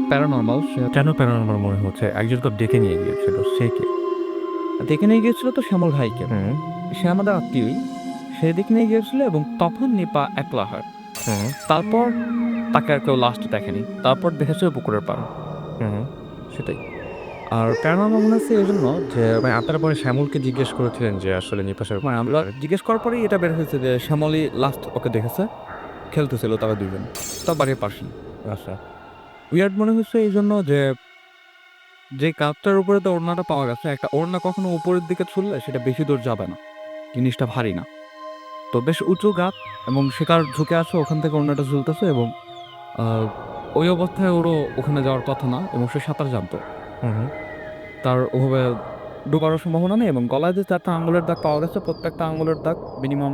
প্যারানরমাল, সে কেন প্যারানরমাল মনে হচ্ছে? একজন তো ডেকে নিয়ে গিয়েছিল। সে কে? দেখে নিয়ে গিয়েছিল তো শ্যামল ভাইকে। হুম। সে আমাদের আত্মীয়ই। সে দেখে নিয়ে গিয়েছিল এবং তখন নিপা একলা হয়। হুম। তারপর তাকে আর কেউ লাস্ট দেখেনি। তারপর দেখেছে পুকুরের পাড়ে। হুম। সেটাই। আর প্যারানরমাল মনে হচ্ছে এজন্য যে আপনারা পরে শ্যামলকে জিজ্ঞেস করেছিলেন যে আসলে নিপাশের মানে আমরা জিজ্ঞেস করার পরেই এটা বের হয়েছে যে শ্যামলই লাস্ট ওকে দেখেছে। খেলতেছিল তারা ২ জন। তার বাড়ির পাশেই। আচ্ছা। উইয়ার্ড মনে হচ্ছে এইজন্য যে কাপটার উপরে তো ওড়নাটা পাওয়া গেছে, একটা ওড়না কখনো উপরের দিকে ছুললে সেটা বেশি দূর যাবে না। জিনিসটা ভারী না। তো বেশ উঁচু গাছ এবং শিকার ঝুঁকে আছে, ওখান থেকে ওড়নাটা ঝুলতেছে এবং আ ওই অবস্থায় ওরও ওখানে যাওয়ার কথা না এবং সে সাঁতার জানতো। হুম। তার ওভাবে ডুবারও সম্ভাবনা নেই এবং গলায় যে ৪টা আঙুলের দাগ পাওয়া গেছে, প্রত্যেকটা আঙুলের দাগ মিনিমাম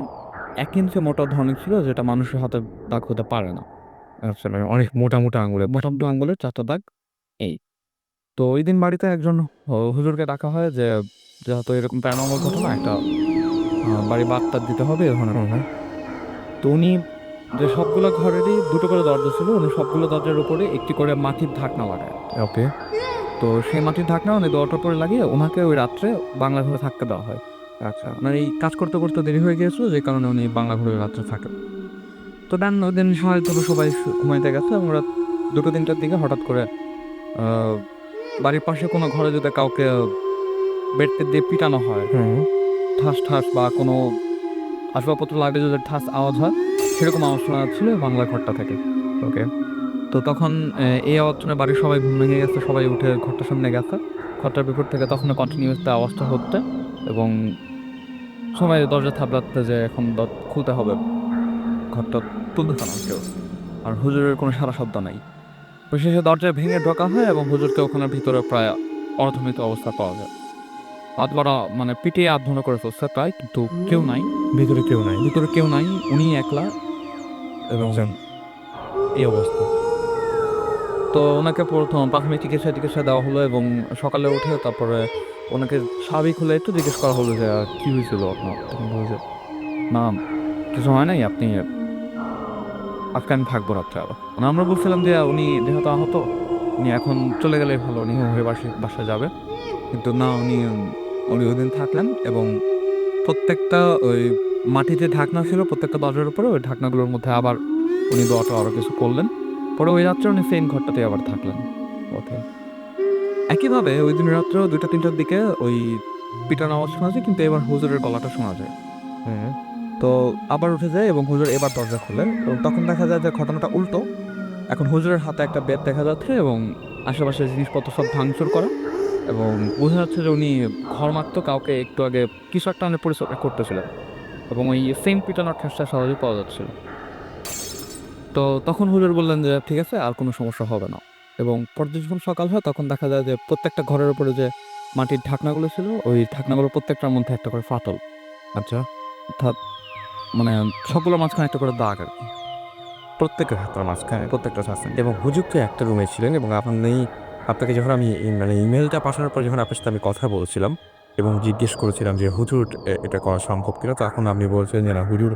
১ ইঞ্চি মোটা ধরনের ছিল, যেটা মানুষের হাতের দাগ হতে পারে না। আচ্ছা, অনেক মোটা আঙুলের। মোটামুটি আঙুলের ৪টা দাগ এই। তো ঐদিন বাড়িতে একজন হুজুরকে ডাকা হয় যে যেহেতু এরকম প্যারানরমাল ঘটনা, একটা বাড়ি বার্তা দিতে হবে এ ধরনের হুম। কথা। তো উনি যে সবগুলো ঘরেরই দুটো করে দরজা ছিল, উনি সবগুলো দরজার উপরে একটি করে মাটির ঢাকনা লাগায়। ওকে। তো সেই মাটির ঢাকনা উনি দরজার উপরে লাগিয়ে ওনাকে ওই রাত্রে বাংলা ঘরে থাকতে দেওয়া হয়। আচ্ছা। আপনার এই কাজ করতে করতে দেরি হয়ে গিয়েছিল, যে কারণে উনি বাংলা ঘরে রাত্রে থাকেন। তো দেন ওই দিন হয়তো সবাই ঘুমাইতে গেছে এবং রাত 2-3টার দিকে হঠাৎ করে বাড়ির পাশে কোনো ঘরে যদি কাউকে বেড দিয়ে পিটানো হয়, হুম। ঠাস ঠাস বা কোনো আসবাবপত্র লাগলে যদি ঠাস আওয়াজ হয়, সেরকম আওয়াজ শোনা যাচ্ছিল বাংলা ঘরটা থেকে। ওকে। তো তখন এই আওয়াজ শুনে বাড়ির সবাই ঘুম ভেঙে গেছে, সবাই উঠে ঘরটার সামনে গেছে। ঘরটার বিপর থেকে তখন কন্টিনিউয়াস আওয়াজটা হচ্ছে এবং সবাই দরজা থাপড়াচ্ছে যে এখন খুলতে হবে, ঘরটা তুলতেছে না কেউ, আর হুজুরের কোনো সারা শব্দ নাই। শেষে দরজা ভেঙে ঢোকা হয় এবং হুজুরকে ওখানে ভিতরে প্রায় অর্ধমৃত অবস্থা পাওয়া যায়। হাত বাড়া মানে পিটিয়ে আধমন করে ফেলছে প্রায়, কিন্তু কেউ নাই, ভিতরে কেউ নাই। ভিতরে কেউ নাই, উনি একলা এবং এই অবস্থা। তো ওনাকে প্রথম প্রাথমিক চিকিৎসা দেওয়া হলো এবং সকালে উঠে তারপরে ওনাকে স্বাভাবিক হলে একটু জিজ্ঞেস করা হলো যে কি হয়েছিল আপনার। তখন বলল যে না কিছু হয় নাই, আপনি আজকে আমি থাকবো রাত্রে আরো। মানে আমরা বলছিলাম যে উনি যেহেতু আহত, উনি এখন চলে গেলেই ভালো, উনি হয়ে বাসায় যাবে, কিন্তু না, উনি উনি ওই দিন থাকলেন এবং প্রত্যেকটা ওই মাটিতে ঢাকনা ছিল প্রত্যেকটা দরজার উপরে, ওই ঢাকনাগুলোর মধ্যে আবার উনি দোয়াটা আরো কিছু করলেন। পরে ওই রাত্রে উনি সেম ঘরটাতে আবার থাকলেন। ওকে। একইভাবে ওই দিন রাত্রেও 2টা-3টার দিকে ওই পিটার আওয়াজ শোনা যায়, কিন্তু এবার হুজুরের গলাটা শোনা যায়। হুম। তো আবার উঠে যায় এবং হুজুর এবার দরজা খোলে এবং তখন দেখা যায় যে ঘটনাটা উল্টো। এখন হুজুরের হাতে একটা বেত দেখা যাচ্ছে এবং আশেপাশের জিনিসপত্র সব ভাঙচুর করা, এবং বোঝা যাচ্ছে যে উনি ঘর মারতো কাউকে একটু আগে কিছু একটা পরিচর্যা করতেছিলেন এবং ওই সেম পিটানোর ঠেসটা সহজেই পাওয়া যাচ্ছিল। তো তখন হুজুর বললেন যে ঠিক আছে, আর কোনো সমস্যা হবে না। এবং পরদিন যখন সকাল হয় তখন দেখা যায় যে প্রত্যেকটা ঘরের উপরে যে মাটির ঢাকনাগুলো ছিল, ওই ঢাকনাগুলো প্রত্যেকটার মধ্যে একটা করে ফাটল, আচ্ছা। অর্থাৎ মানে সবগুলোর মাঝখানে একটা করে দাগ আর কি। প্রত্যেকের হাতের মাঝখানে প্রত্যেকটা শাসন এবং হুজুর তো একটা রুমে ছিলেন এবং আপনাকে যখন আমি মানে ইমেলটা পাঠানোর পর যখন আপনার সাথে আমি কথা বলছিলাম এবং জিজ্ঞেস করেছিলাম যে হুজুর এটা করা সম্ভব কিনা, তখন আপনি বলছিলেন যে না হুজুর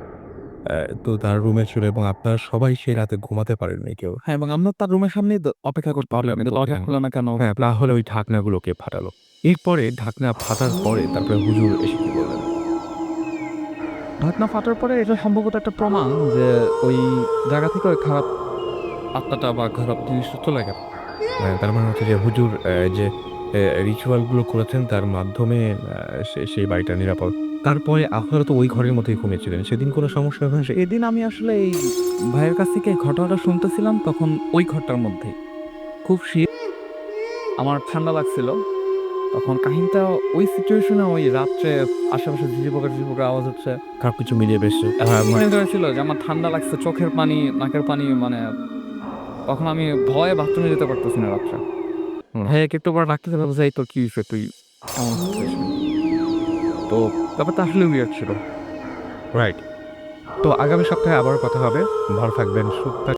তো তার রুমে ছিল এবং আপনারা সবাই সেই রাতে ঘুমাতে পারেননি কেউ। হ্যাঁ, এবং আমরা তার রুমের সামনেই অপেক্ষা করতে পারলাম, দরজা খুলো না কেন। হ্যাঁ, তাহলে ওই ঢাকনাগুলোকে ফাটালো। এরপরে ঢাকনা ফাটার পরে তারপরে হুজুর এসে কি বললেন? ঢাকনা ফাটার পরে এটা সম্ভবত একটা প্রমাণ যে ওই জায়গা থেকে ওই খারাপ আত্মাটা বা খারাপ জিনিসটা চলে গেল। তার মানে হচ্ছে যে হুজুর যে রিচুয়াল গুলো করেছেন তার মাধ্যমে সেই বাড়িটা নিরাপদ। তারপরে আপনারা তো ওই ঘরের মধ্যেই ঘুমিয়েছিলেন। সেদিন কোনো সমস্যা হয়েছে? এদিন আমি আসলে এই ভাইয়ের কাছ থেকে ঘটনাটা শুনতেছিলাম, তখন ওই ঘরটার মধ্যে খুব শীত, আমার ঠান্ডা লাগছিল। তখন কাহিনীটা ওই সিচুয়েশনে ওই রাত্রে আশেপাশে ঝিঝিপোকার আওয়াজ হচ্ছে, খারাপ কিছু মিলিয়ে বেশ ছিল যে আমার ঠান্ডা লাগছে, চোখের পানি নাকের পানি, মানে তখন আমি ভয়ে বাথরুমে যেতে পারতেছি না রাত্রে। হ্যাঁ, একটু পর ডাকতেছে, ভাবছে এই তোর কি হয়েছে, তুই এমন করতেছিস কেন?" তো ব্যাপারটা আসলে উইয়ার্ড ছিল। রাইট। তো আগামী সপ্তাহে আবারও কথা হবে। ভালো থাকবেন, সুস্থ থাকবেন।